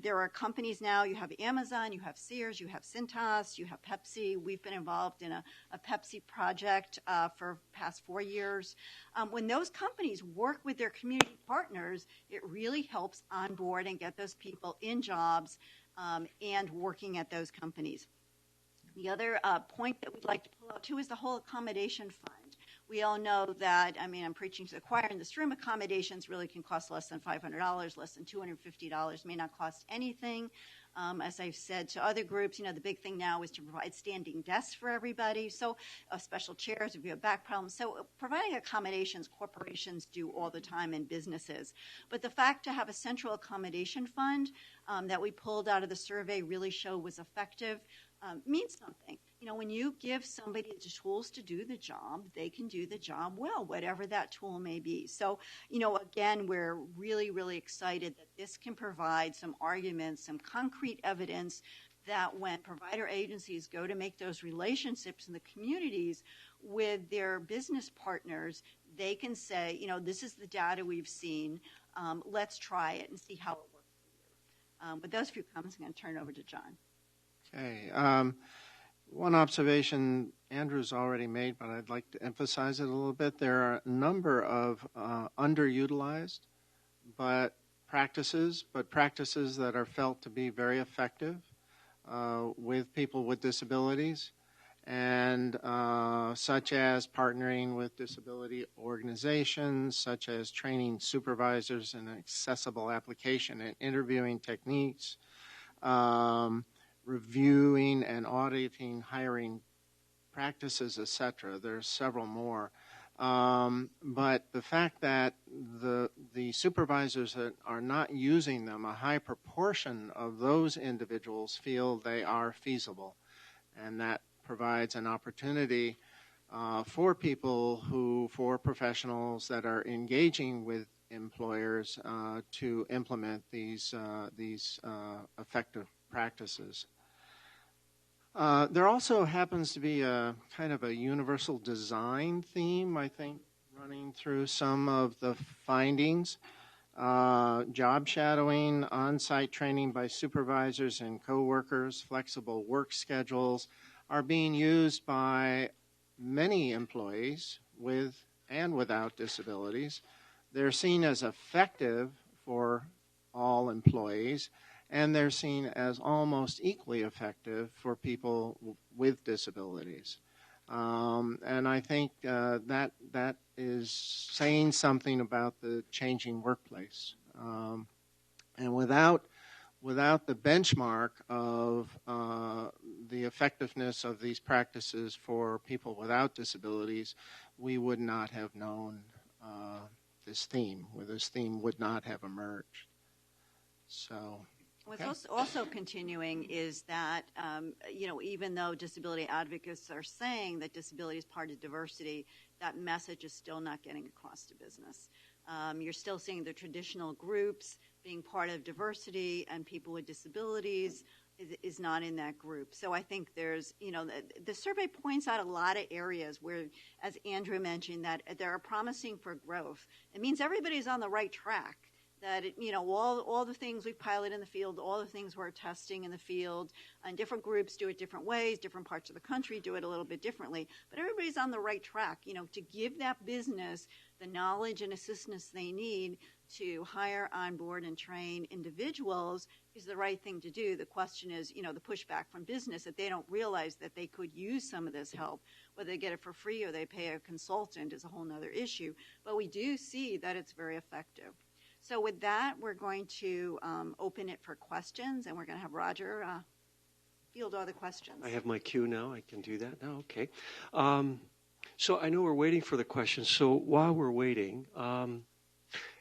there are companies now, you have Amazon, you have Sears, you have Cintas, you have Pepsi. We've been involved in a Pepsi project for the past 4 years. When those companies work with their community partners, it really helps onboard and get those people in jobs and working at those companies. The other point that we'd like to pull out too is the whole accommodation fund. We all know that, I'm preaching to the choir in this room, accommodations really can cost less than $500, less than $250, may not cost anything. As I've said to other groups, the big thing now is to provide standing desks for everybody, so special chairs if you have back problems. So providing accommodations, corporations do all the time in businesses. But the fact to have a central accommodation fund that we pulled out of the survey really showed was effective means something. When you give somebody the tools to do the job, they can do the job well, whatever that tool may be. So, again, we're really, really excited that this can provide some arguments, some concrete evidence that when provider agencies go to make those relationships in the communities with their business partners, they can say, this is the data we've seen. Let's try it and see how it works for you. With those few comments, I'm going to turn it over to John. Okay. One observation Andrew's already made, but I'd like to emphasize it a little bit. There are a number of underutilized practices that are felt to be very effective with people with disabilities, and such as partnering with disability organizations, such as training supervisors in accessible application and interviewing techniques, reviewing and auditing hiring practices, etc. There's several more. But the fact that the supervisors that are not using them, a high proportion of those individuals feel they are feasible. And that provides an opportunity for professionals that are engaging with employers to implement these effective practices. There also happens to be a kind of a universal design theme, I think, running through some of the findings. Job shadowing, on-site training by supervisors and coworkers, flexible work schedules are being used by many employees with and without disabilities. They're seen as effective for all employees, and they're seen as almost equally effective for people with disabilities. And I think that is saying something about the changing workplace. And without the benchmark of the effectiveness of these practices for people without disabilities, we would not have known this theme. This theme would not have emerged. So. What's also continuing is that, even though disability advocates are saying that disability is part of diversity, that message is still not getting across to business. You're still seeing the traditional groups being part of diversity, and people with disabilities is not in that group. So I think there's, the survey points out a lot of areas where, as Andrew mentioned, that there are promising for growth. It means everybody's on the right track. That, all the things we pilot in the field, all the things we're testing in the field, and different groups do it different ways, different parts of the country do it a little bit differently, but everybody's on the right track, to give that business the knowledge and assistance they need to hire, onboard, and train individuals is the right thing to do. The question is, the pushback from business that they don't realize that they could use some of this help. Whether they get it for free or they pay a consultant is a whole other issue, but we do see that it's very effective. So with that, we're going to open it for questions, and we're going to have Roger field all the questions. I have my cue now. I can do that now. Okay. So I know we're waiting for the questions. So while we're waiting,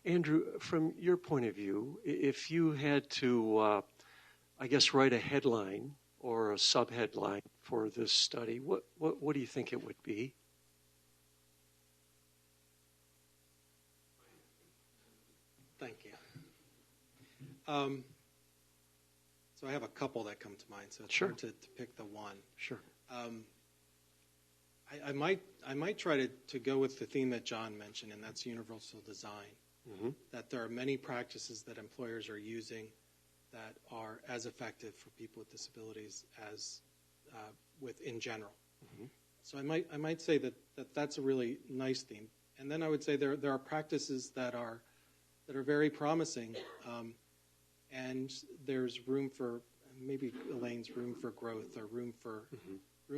Andrew, from your point of view, if you had to, write a headline or a subheadline for this study, what do you think it would be? Thank you. So I have a couple that come to mind, so it's hard to pick the one. Sure. I might try to go with the theme that John mentioned, and that's universal design. Mm-hmm. That there are many practices that employers are using that are as effective for people with disabilities as in general. Mm-hmm. So I might say that's a really nice theme. And then I would say there are practices that are very promising, and there's room for maybe Elaine's room for growth or room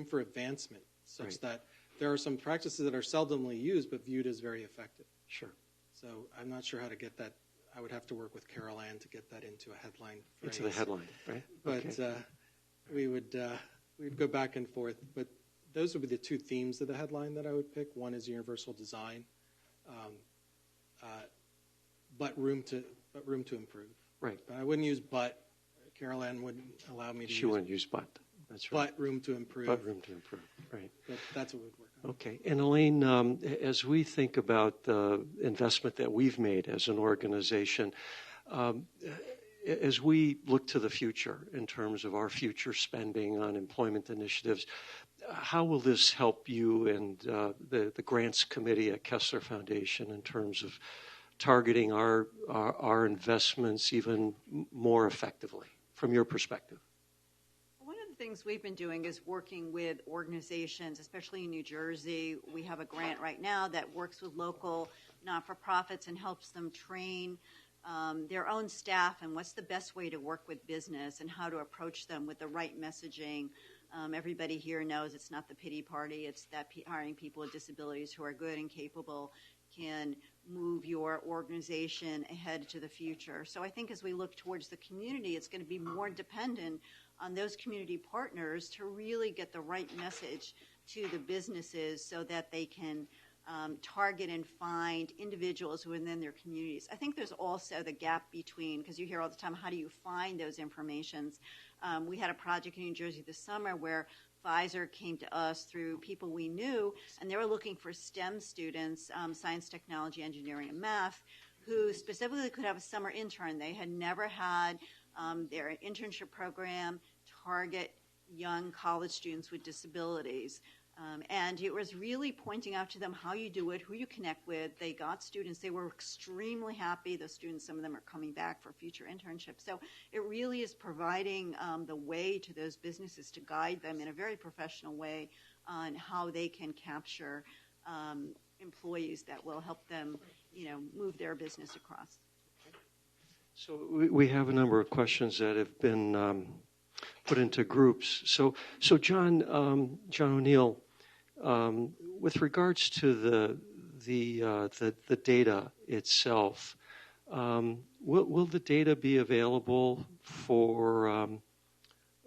for advancement, such that there are some practices that are seldomly used but viewed as very effective. Sure. So I'm not sure how to get that. I would have to work with Carol Ann to get that into a headline phrase. Into the headline, right? But we'd go back and forth. But those would be the two themes of the headline that I would pick. One is universal design, but room to improve. Right. But I wouldn't use but. Carol Ann wouldn't allow me to She wouldn't use but. That's right. But room to improve. But room to improve, right. But that's what we'd work on. Okay. And Elaine, as we think about the investment that we've made as an organization, as we look to the future in terms of our future spending on employment initiatives, how will this help you and the grants committee at Kessler Foundation in terms of targeting our investments even more effectively from your perspective? One of the things we've been doing is working with organizations, especially in New Jersey. We have a grant right now that works with local not-for-profits and helps them train their own staff and what's the best way to work with business and how to approach them with the right messaging. Everybody here knows it's not the pity party. It's that hiring people with disabilities who are good and capable can move your organization ahead to the future. So I think as we look towards the community, it's going to be more dependent on those community partners to really get the right message to the businesses so that they can target and find individuals within their communities. I think there's also the gap between, because you hear all the time, how do you find those informations? We had a project in New Jersey this summer where Pfizer came to us through people we knew, and they were looking for STEM students, science, technology, engineering, and math, who specifically could have a summer intern. They had never had their internship program target young college students with disabilities. And it was really pointing out to them how you do it, who you connect with. They got students. They were extremely happy. The students, some of them are coming back for future internships. So it really is providing the way to those businesses to guide them in a very professional way on how they can capture employees that will help them, move their business across. So we have a number of questions that have been put into groups. So John O'Neill, with regards to the data itself, will the data be available for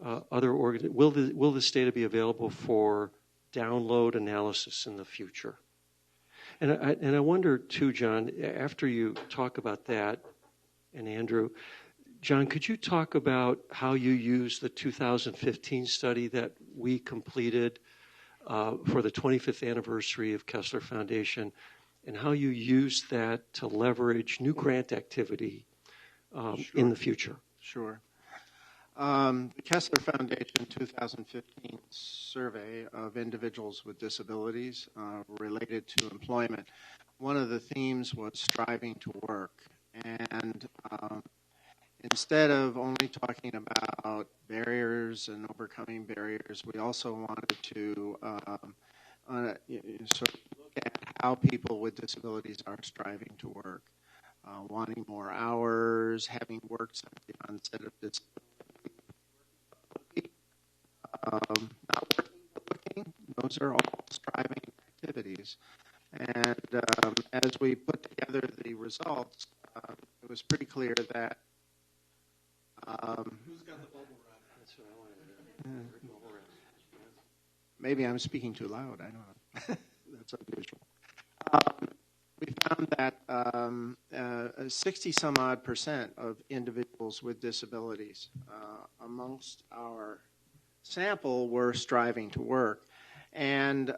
will this data be available for download analysis in the future? And I wonder too, John, after you talk about that, and Andrew, John, could you talk about how you use the 2015 study that we completed for the 25th anniversary of Kessler Foundation, and how you use that to leverage new grant activity in the future? Sure. The Kessler Foundation 2015 survey of individuals with disabilities related to employment, one of the themes was striving to work. And instead of only talking about barriers and overcoming barriers, we also wanted to sort of look at how people with disabilities are striving to work, wanting more hours, having worked since the onset of disability, not working but looking. Those are all striving activities. And as we put together the results, it was pretty clear that Who's got the bubble wrap? That's what I wanted to know. Maybe I'm speaking too loud. I don't know. That's unusual. We found that 60-some-odd% of individuals with disabilities amongst our sample were striving to work. And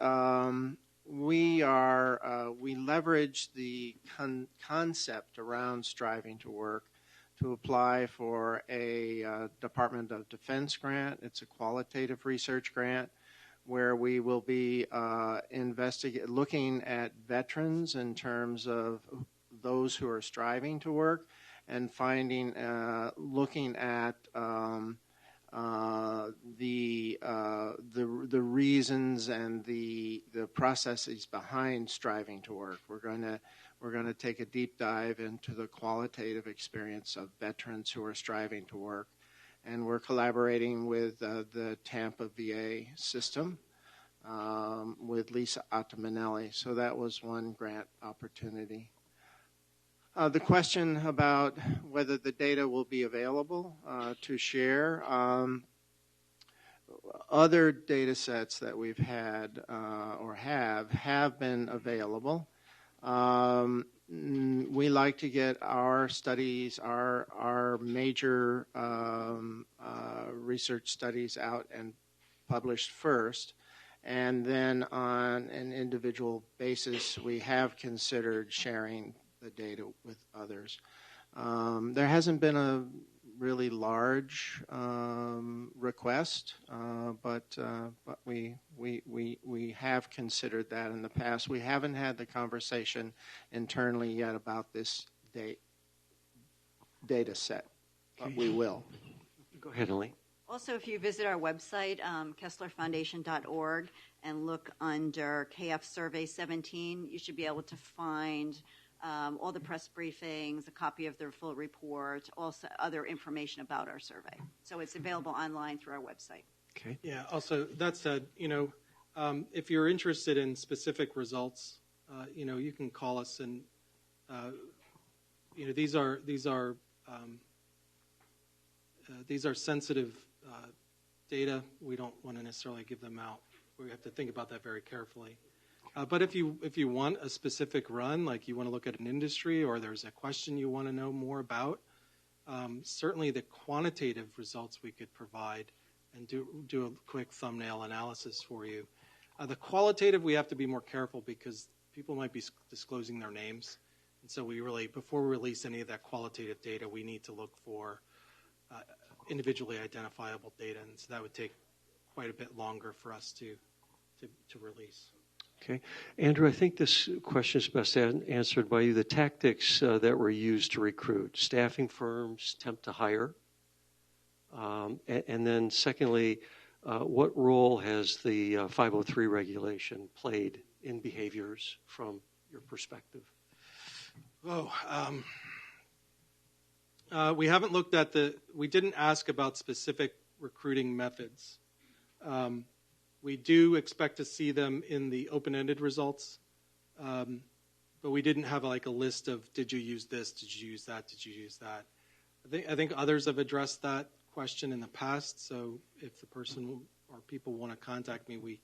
we leverage the concept around striving to work to apply for a Department of Defense grant. It's a qualitative research grant where we will be looking at veterans in terms of those who are striving to work, and looking at the reasons and the processes behind striving to work. We're going to take a deep dive into the qualitative experience of veterans who are striving to work, and we're collaborating with the Tampa VA system with Lisa Ottaminelli. So that was one grant opportunity. The question about whether the data will be available to share. Other data sets that we've had or have been available. We like to get our studies, our major research studies out and published first, and then on an individual basis we have considered sharing the data with others. There hasn't been a really large request, but we have considered that in the past. We haven't had the conversation internally yet about this data set, but we will. Go ahead, Elaine. Also, if you visit our website, KesslerFoundation.org, and look under KF Survey 17, you should be able to find all the press briefings, a copy of their full report, also other information about our survey. So it's available online through our website. Okay. Yeah. Also, that said, if you're interested in specific results, you can call us, and these are sensitive data. We don't want to necessarily give them out. We have to think about that very carefully. But if you want a specific run, like you want to look at an industry or there's a question you want to know more about, certainly the quantitative results we could provide and do a quick thumbnail analysis for you. The qualitative, we have to be more careful because people might be disclosing their names. And so we really, before we release any of that qualitative data, we need to look for individually identifiable data. And so that would take quite a bit longer for us to to release. Okay. Andrew, I think this question is best answered by you. The tactics that were used to recruit, staffing firms, temp to hire. And then secondly, what role has the 503 regulation played in behaviors from your perspective? We haven't looked at we didn't ask about specific recruiting methods. We do expect to see them in the open-ended results, but we didn't have like a list of, did you use this, did you use that, did you use that? I think others have addressed that question in the past, so if the person or people want to contact me, we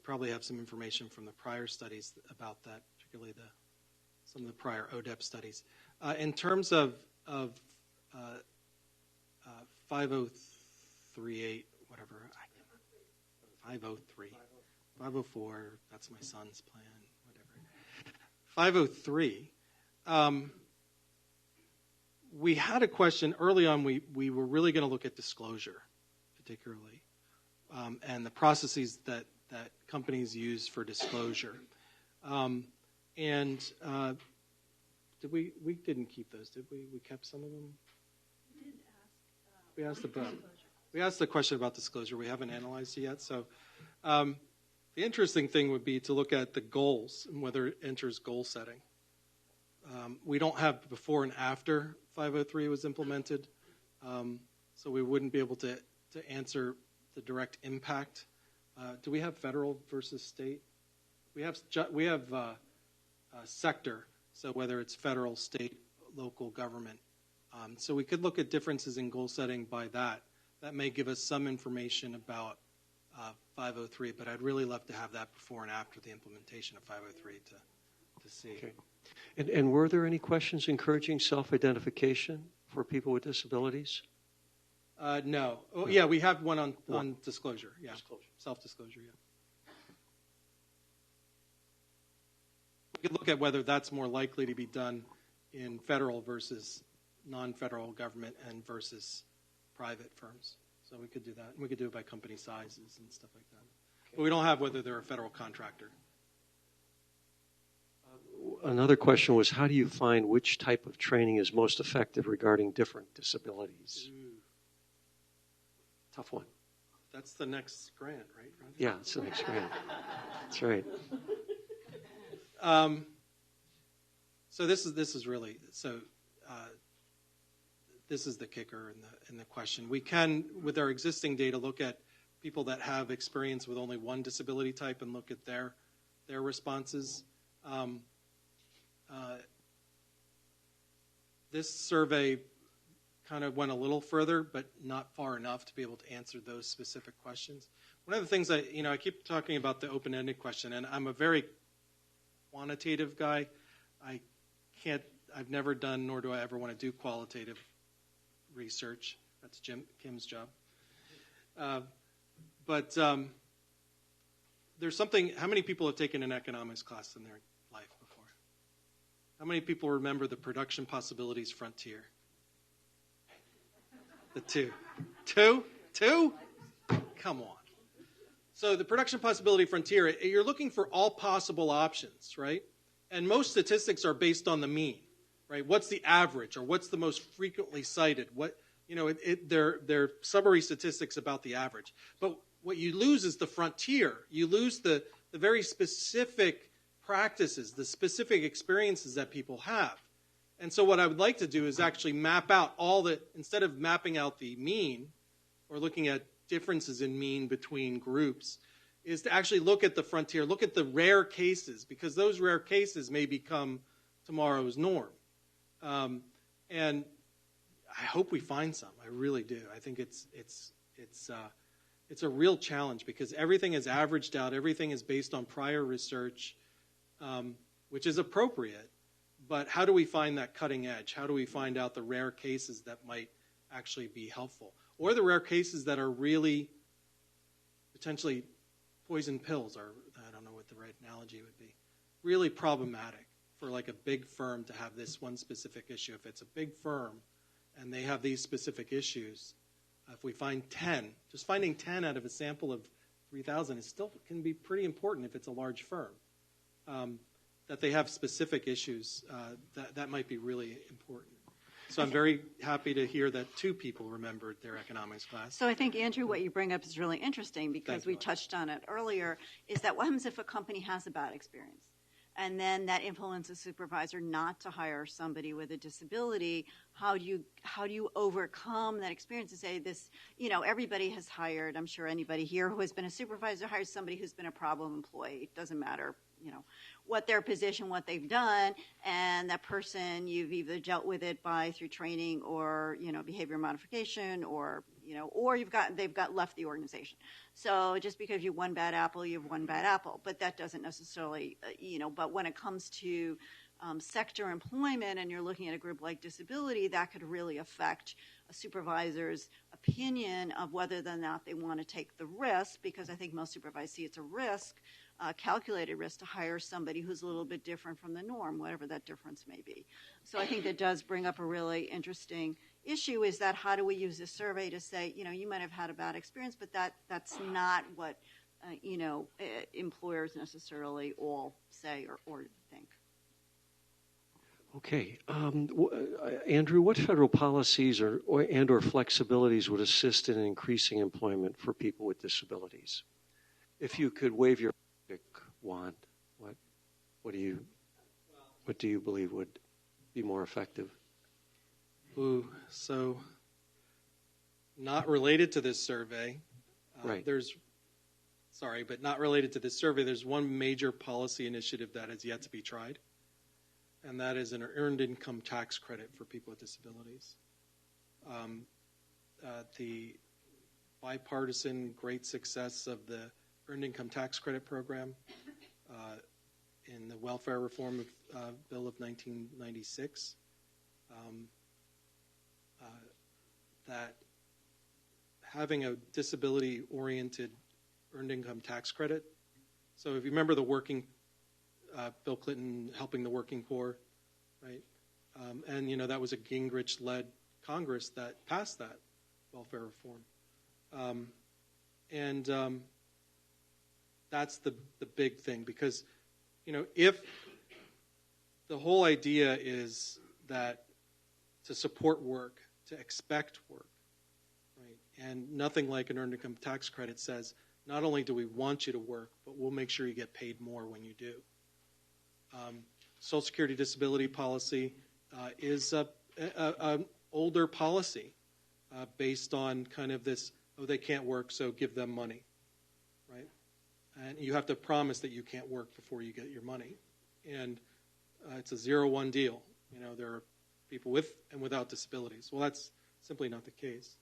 probably have some information from the prior studies about that, particularly some of the prior ODEP studies. In terms of 5038, whatever, 503, 504, that's my son's plan, whatever. 503, we had a question early on. We were really going to look at disclosure, particularly, and the processes that companies use for disclosure. We didn't keep those, did we? We kept some of them? We asked the question about disclosure. We haven't analyzed it yet. So the interesting thing would be to look at the goals and whether it enters goal setting. We don't have before and after 503 was implemented, so we wouldn't be able to answer the direct impact. Do we have federal versus state? We have sector, so whether it's federal, state, local government. So we could look at differences in goal setting by that. That may give us some information about 503, but I'd really love to have that before and after the implementation of 503 to see. Okay. And were there any questions encouraging self-identification for people with disabilities? No. Oh, yeah, we have one on disclosure. Yeah, self-disclosure, yeah. We could look at whether that's more likely to be done in federal versus non-federal government and versus private firms. So we could do that. We could do it by company sizes and stuff like that. Okay. But we don't have whether they're a federal contractor. Another question was, how do you find which type of training is most effective regarding different disabilities? Tough one. That's the next grant, right, Roger? Yeah, it's the next grant. That's right. So this is really this is the kicker in the question. We can, with our existing data, look at people that have experience with only one disability type and look at their responses. This survey kind of went a little further, but not far enough to be able to answer those specific questions. One of the things I keep talking about the open-ended question, and I'm a very quantitative guy. I've never done, nor do I ever want to do qualitative research. That's Kim's job. But there's something, how many people have taken an economics class in their life before? How many people remember the production possibilities frontier? The two? Come on. So the production possibility frontier, you're looking for all possible options, right? And most statistics are based on the mean, right? What's the average, or what's the most frequently cited? They're summary statistics about the average. But what you lose is the frontier. You lose the very specific practices, the specific experiences that people have. And so what I would like to do is actually map out instead of mapping out the mean or looking at differences in mean between groups, is to actually look at the frontier, look at the rare cases, because those rare cases may become tomorrow's norm. And I hope we find some. I really do. I think it's a real challenge because everything is averaged out. Everything is based on prior research, which is appropriate. But how do we find that cutting edge? How do we find out the rare cases that might actually be helpful? Or the rare cases that are really potentially poison pills, or I don't know what the right analogy would be, really problematic for like a big firm to have this one specific issue. If it's a big firm and they have these specific issues, if we find 10, just finding 10 out of a sample of 3,000 is still can be pretty important if it's a large firm. That they have specific issues, that might be really important. So I'm very happy to hear that 2 people remembered their economics class. So I think, Andrew, what you bring up is really interesting because we touched on it earlier, is that what happens if a company has a bad experience? And then that influences a supervisor not to hire somebody with a disability. How do you overcome that experience and say this, everybody has hired, I'm sure anybody here who has been a supervisor hires somebody who's been a problem employee. It doesn't matter, what their position, what they've done, and that person, you've either dealt with it through training or, behavior modification or, or they've got left the organization. So just because you have one bad apple, you have one bad apple, but that doesn't necessarily, but when it comes to sector employment and you're looking at a group like disability, that could really affect a supervisor's opinion of whether or not they want to take the risk, because I think most supervisors see it's a risk, calculated risk to hire somebody who's a little bit different from the norm, whatever that difference may be. So I think that does bring up a really interesting issue, is that how do we use this survey to say, you might have had a bad experience, but that's not what, employers necessarily all say or think. Okay. Andrew, what federal policies or flexibilities would assist in increasing employment for people with disabilities? If you could wave your wand, what do you believe would be more effective? So not related to this survey. Right. But not related to this survey. There's one major policy initiative that has yet to be tried, and that is an earned income tax credit for people with disabilities. The bipartisan great success of the Earned Income Tax Credit Program in the Welfare Reform Bill of 1996, that having a disability-oriented earned income tax credit. So if you remember the Bill Clinton helping the working poor, right? And, that was a Gingrich-led Congress that passed that welfare reform. That's the big thing, because, if the whole idea is that to support work, to expect work, right? And nothing like an earned income tax credit says, not only do we want you to work, but we'll make sure you get paid more when you do. Social Security disability policy is an older policy based on kind of this, they can't work, so give them money, right? And you have to promise that you can't work before you get your money. And it's a 0-1 deal. There are people with and without disabilities. Well, that's simply not the case.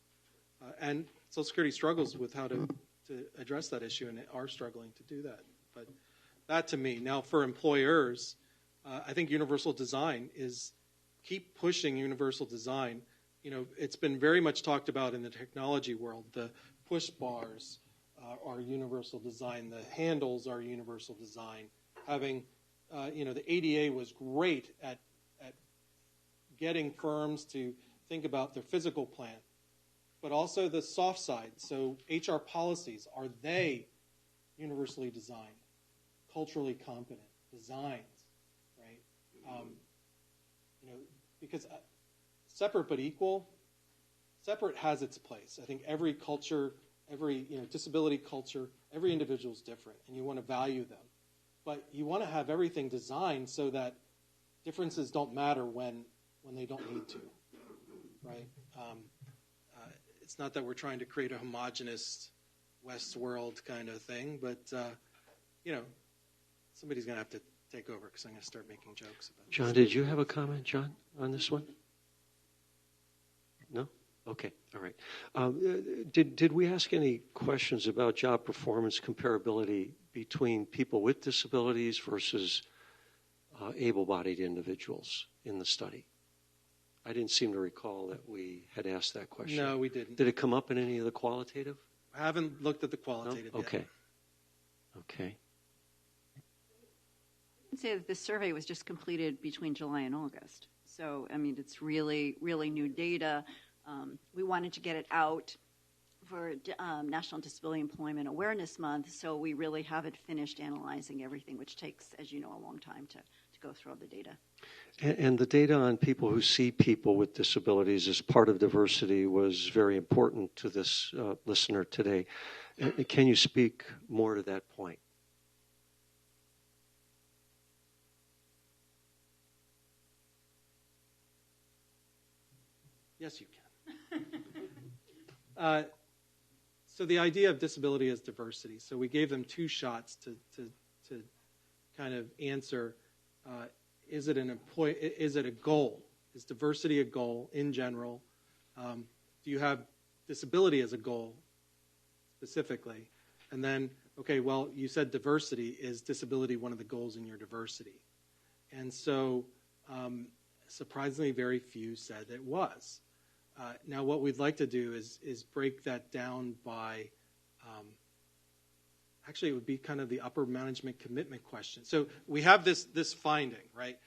And Social Security struggles with how to address that issue, and are struggling to do that. But that, to me, now for employers, I think universal design keep pushing universal design. It's been very much talked about in the technology world. The push bars are universal design. The handles are universal design. Having, the ADA was great at getting firms to think about their physical plan, but also the soft side. So HR policies, are they universally designed, culturally competent, designs, right? Because separate but equal, separate has its place. I think every culture, every disability culture, every individual is different, and you want to value them. But you want to have everything designed so that differences don't matter when they don't need to, right? It's not that we're trying to create a homogenous West world kind of thing, but, somebody's going to have to take over because I'm going to start making jokes about it. John, did you have a comment, John, on this one? No? Okay, all right. Did we ask any questions about job performance comparability between people with disabilities versus able-bodied individuals in the study? I didn't seem to recall that we had asked that question. No, we didn't. Did it come up in any of the qualitative? I haven't looked at the qualitative No? yet. Okay. I would say that this survey was just completed between July and August. So, it's really, really new data. We wanted to get it out National Disability Employment Awareness Month, so we really haven't finished analyzing everything, which takes, as you know, a long time to go through all the data. And the data on people who see people with disabilities as part of diversity was very important to this listener today. Can you speak more to that point? Yes, you can. So the idea of disability as diversity. So we gave them two shots to kind of answer, is it a goal? Is diversity a goal in general? Do you have disability as a goal specifically? And then, okay, well, you said diversity. Is disability one of the goals in your diversity? And so surprisingly, very few said it was. Now, what we'd like to do is break that down by, actually, it would be kind of the upper management commitment question. So we have this finding, right?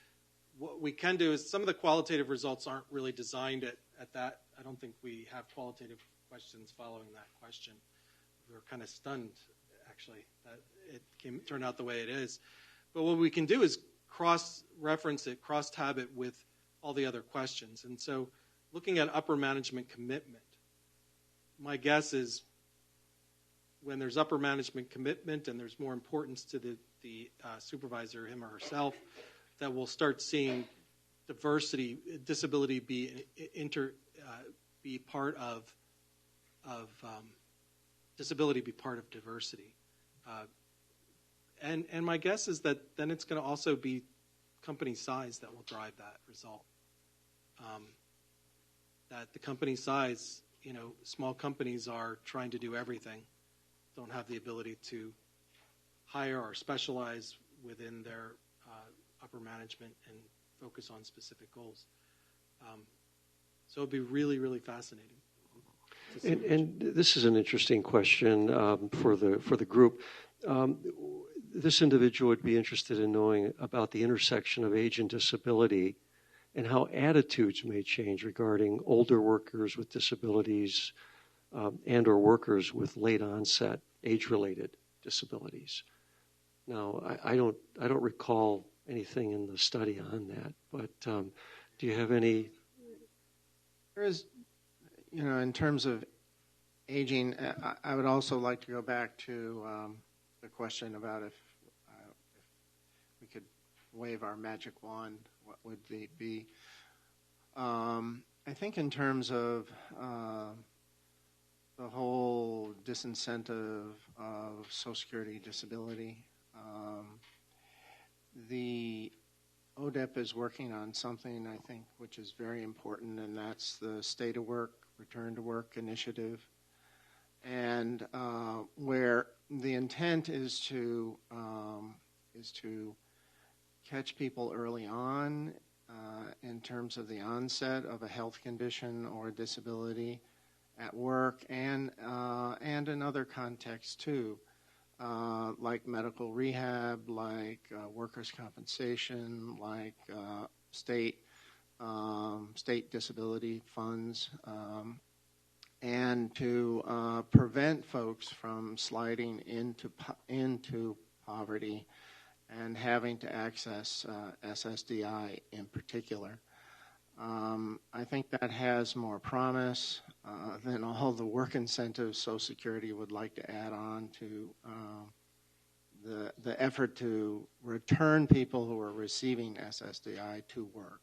What we can do is some of the qualitative results aren't really designed at that. I don't think we have qualitative questions following that question. We were kind of stunned, actually, that it turned out the way it is. But what we can do is cross-reference it, cross-tab it with all the other questions. And so looking at upper management commitment, my guess is when there's upper management commitment and there's more importance to the supervisor, him or herself, that we'll start seeing diversity, disability be part of disability be part of diversity. And my guess is that then it's going to also be company size that will drive that result. That the company size, small companies are trying to do everything, don't have the ability to hire or specialize within their upper management and focus on specific goals. So it'll be really, really fascinating. And this is an interesting question for the group. This individual would be interested in knowing about the intersection of age and disability and how attitudes may change regarding older workers with disabilities and or workers with late onset age-related disabilities. Now, I don't recall anything in the study on that, but do you have any? There is, in terms of aging, I would also like to go back to the question about if we could wave our magic wand, what would they be? I think in terms of the whole disincentive of Social Security disability, the ODEP is working on something, I think, which is very important, and that's the Stay to Work, Return to Work initiative, and where the intent is to catch people early on in terms of the onset of a health condition or a disability at work and in other contexts too, like medical rehab, like workers' compensation, like state disability funds, and to prevent folks from sliding into poverty and having to access SSDI in particular. I think that has more promise than all the work incentives Social Security would like to add on to the effort to return people who are receiving SSDI to work.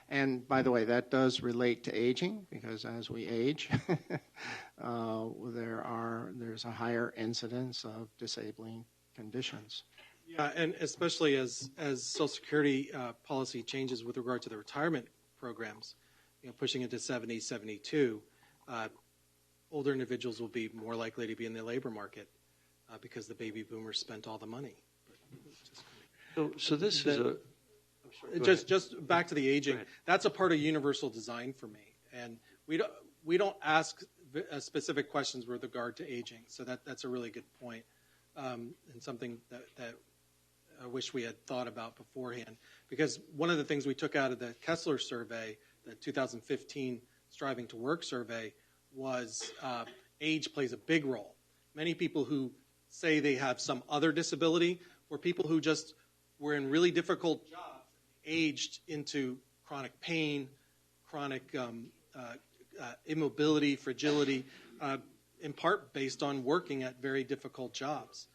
And by the way, that does relate to aging, because as we age, there's a higher incidence of disabling conditions. Yeah, and especially as Social Security policy changes with regard to the retirement programs, pushing into 70, 72, older individuals will be more likely to be in the labor market because the baby boomers spent all the money. So this is a... Just back to the aging. That's a part of universal design for me, and we don't ask specific questions with regard to aging. So that's a really good point, and something that I wish we had thought about beforehand. Because one of the things we took out of the Kessler survey, the 2015 Striving to Work survey was age plays a big role. Many people who say they have some other disability were people who just were in really difficult jobs, aged into chronic pain, chronic immobility, fragility, in part based on working at very difficult jobs.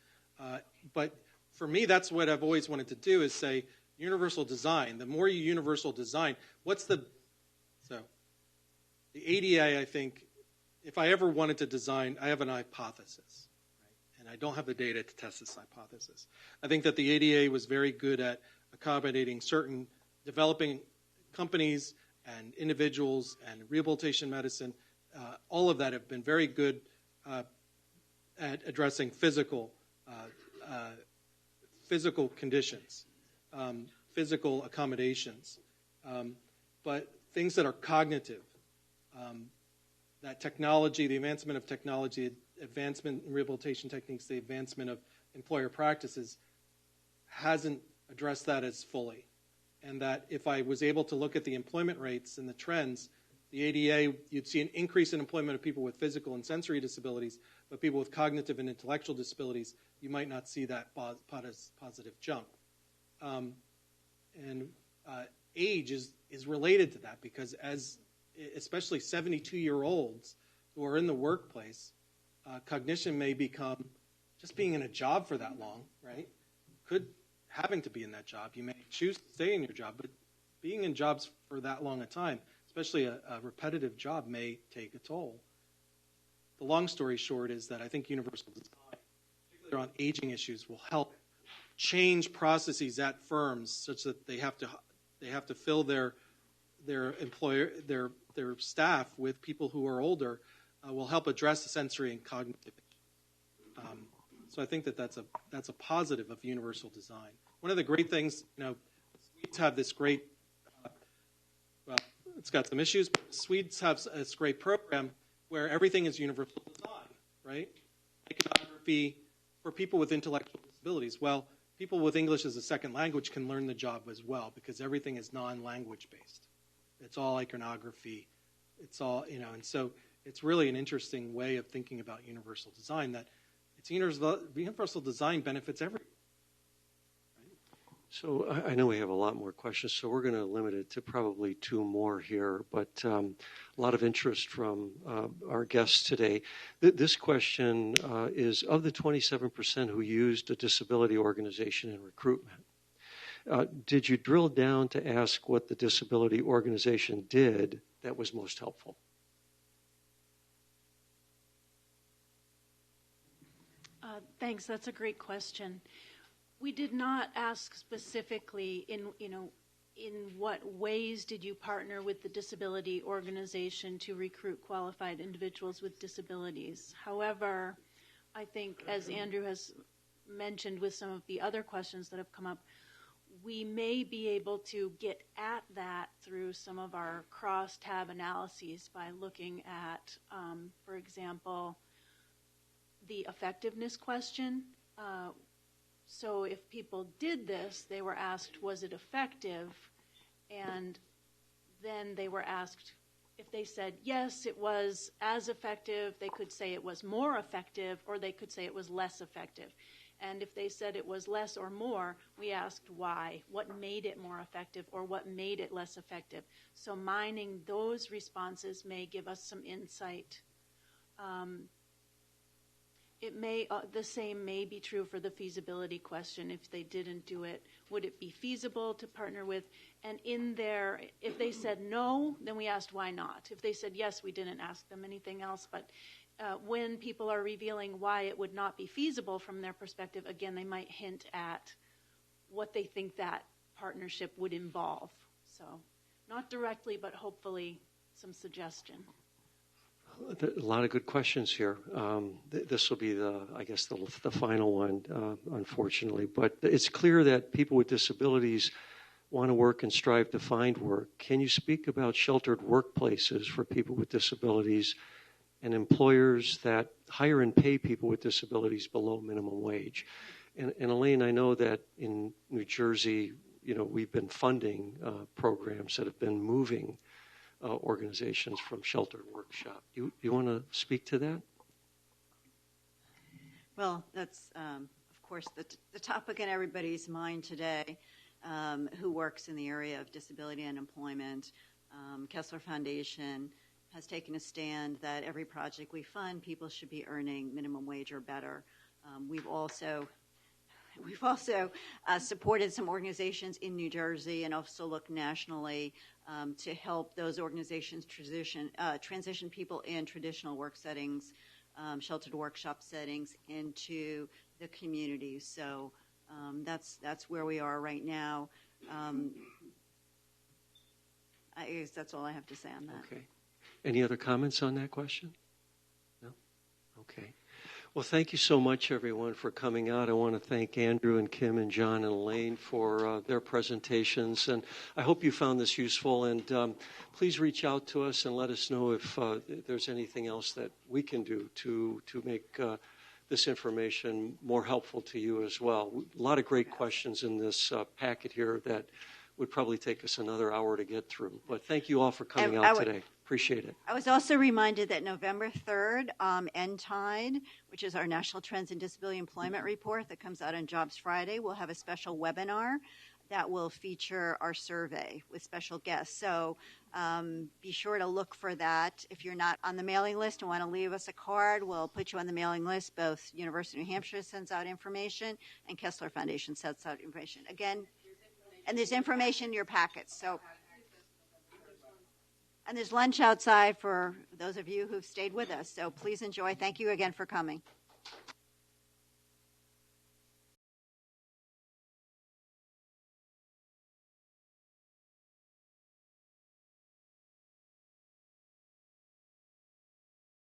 But for me, that's what I've always wanted to do, is say universal design. The more you universal design, the ADA, I think, if I ever wanted to design, I have an hypothesis, right? And I don't have the data to test this hypothesis. I think that the ADA was very good at accommodating certain developing companies and individuals and rehabilitation medicine. All of that have been very good at addressing physical conditions, physical accommodations, but things that are cognitive, that technology, the advancement of technology, advancement in rehabilitation techniques, the advancement of employer practices hasn't addressed that as fully. And that if I was able to look at the employment rates and the trends, the ADA, you'd see an increase in employment of people with physical and sensory disabilities, but people with cognitive and intellectual disabilities, you might not see that positive jump. Age is related to that, because especially 72-year-olds who are in the workplace, cognition may become just being in a job for that long, right? Having to be in that job. You may choose to stay in your job, but being in jobs for that long a time, especially a repetitive job, may take a toll. The long story short is that I think universal design, particularly on aging issues, will help change processes at firms such that they have to fill their staff with people who are older, will help address the sensory and cognitive issues. So I think that's a positive of universal design. One of the great things, Swedes have this great, well, it's got some issues, but Swedes have this great program where everything is universal design, right? Iconography for people with intellectual disabilities. Well, people with English as a second language can learn the job as well, because everything is non-language based. It's all iconography. It's all, and so it's really an interesting way of thinking about universal design, that it's universal design benefits everyone. So I know we have a lot more questions, so we're going to limit it to probably two more here, but a lot of interest from our guests today. This question is, of the 27% who used a disability organization in recruitment, did you drill down to ask what the disability organization did that was most helpful? Thanks. That's a great question. We did not ask specifically in what ways did you partner with the disability organization to recruit qualified individuals with disabilities. However, I think, as Andrew has mentioned with some of the other questions that have come up, we may be able to get at that through some of our cross-tab analyses by looking at, for example, the effectiveness question. So if people did this, they were asked, was it effective? And then they were asked, if they said, yes, it was as effective, they could say it was more effective, or they could say it was less effective. And if they said it was less or more, we asked why, what made it more effective, or what made it less effective. So mining those responses may give us some insight. The same may be true for the feasibility question. If they didn't do it, would it be feasible to partner with? And in there, if they said no, then we asked why not. If they said yes, we didn't ask them anything else. But when people are revealing why it would not be feasible from their perspective, again, they might hint at what they think that partnership would involve. So not directly, but hopefully some suggestion. A lot of good questions here. This will be the final one, unfortunately. But it's clear that people with disabilities want to work and strive to find work. Can you speak about sheltered workplaces for people with disabilities and employers that hire and pay people with disabilities below minimum wage? And Elaine, I know that in New Jersey, we've been funding programs that have been moving organizations from Sheltered Workshop. You want to speak to that? Well, that's, of course, the topic in everybody's mind today, who works in the area of disability and employment. Kessler Foundation has taken a stand that every project we fund, people should be earning minimum wage or better. We've also supported some organizations in New Jersey and also looked nationally to help those organizations transition people in traditional work settings, sheltered workshop settings, into the community. So that's where we are right now. I guess that's all I have to say on that. Okay. Any other comments on that question? No? Okay. Well, thank you so much, everyone, for coming out. I want to thank Andrew and Kim and John and Elaine for their presentations. And I hope you found this useful. And please reach out to us and let us know if there's anything else that we can do to make this information more helpful to you as well. A lot of great questions in this packet here that would probably take us another hour to get through. But thank you all for coming out today. Appreciate it. I was also reminded that November 3rd, NTIDE, which is our National Trends in Disability Employment Report that comes out on Jobs Friday, will have a special webinar that will feature our survey with special guests. So be sure to look for that. If you're not on the mailing list and want to leave us a card, we'll put you on the mailing list. Both University of New Hampshire sends out information and Kessler Foundation sends out information. Again, and there's information in your packets. So, and there's lunch outside for those of you who've stayed with us. So please enjoy. Thank you again for coming.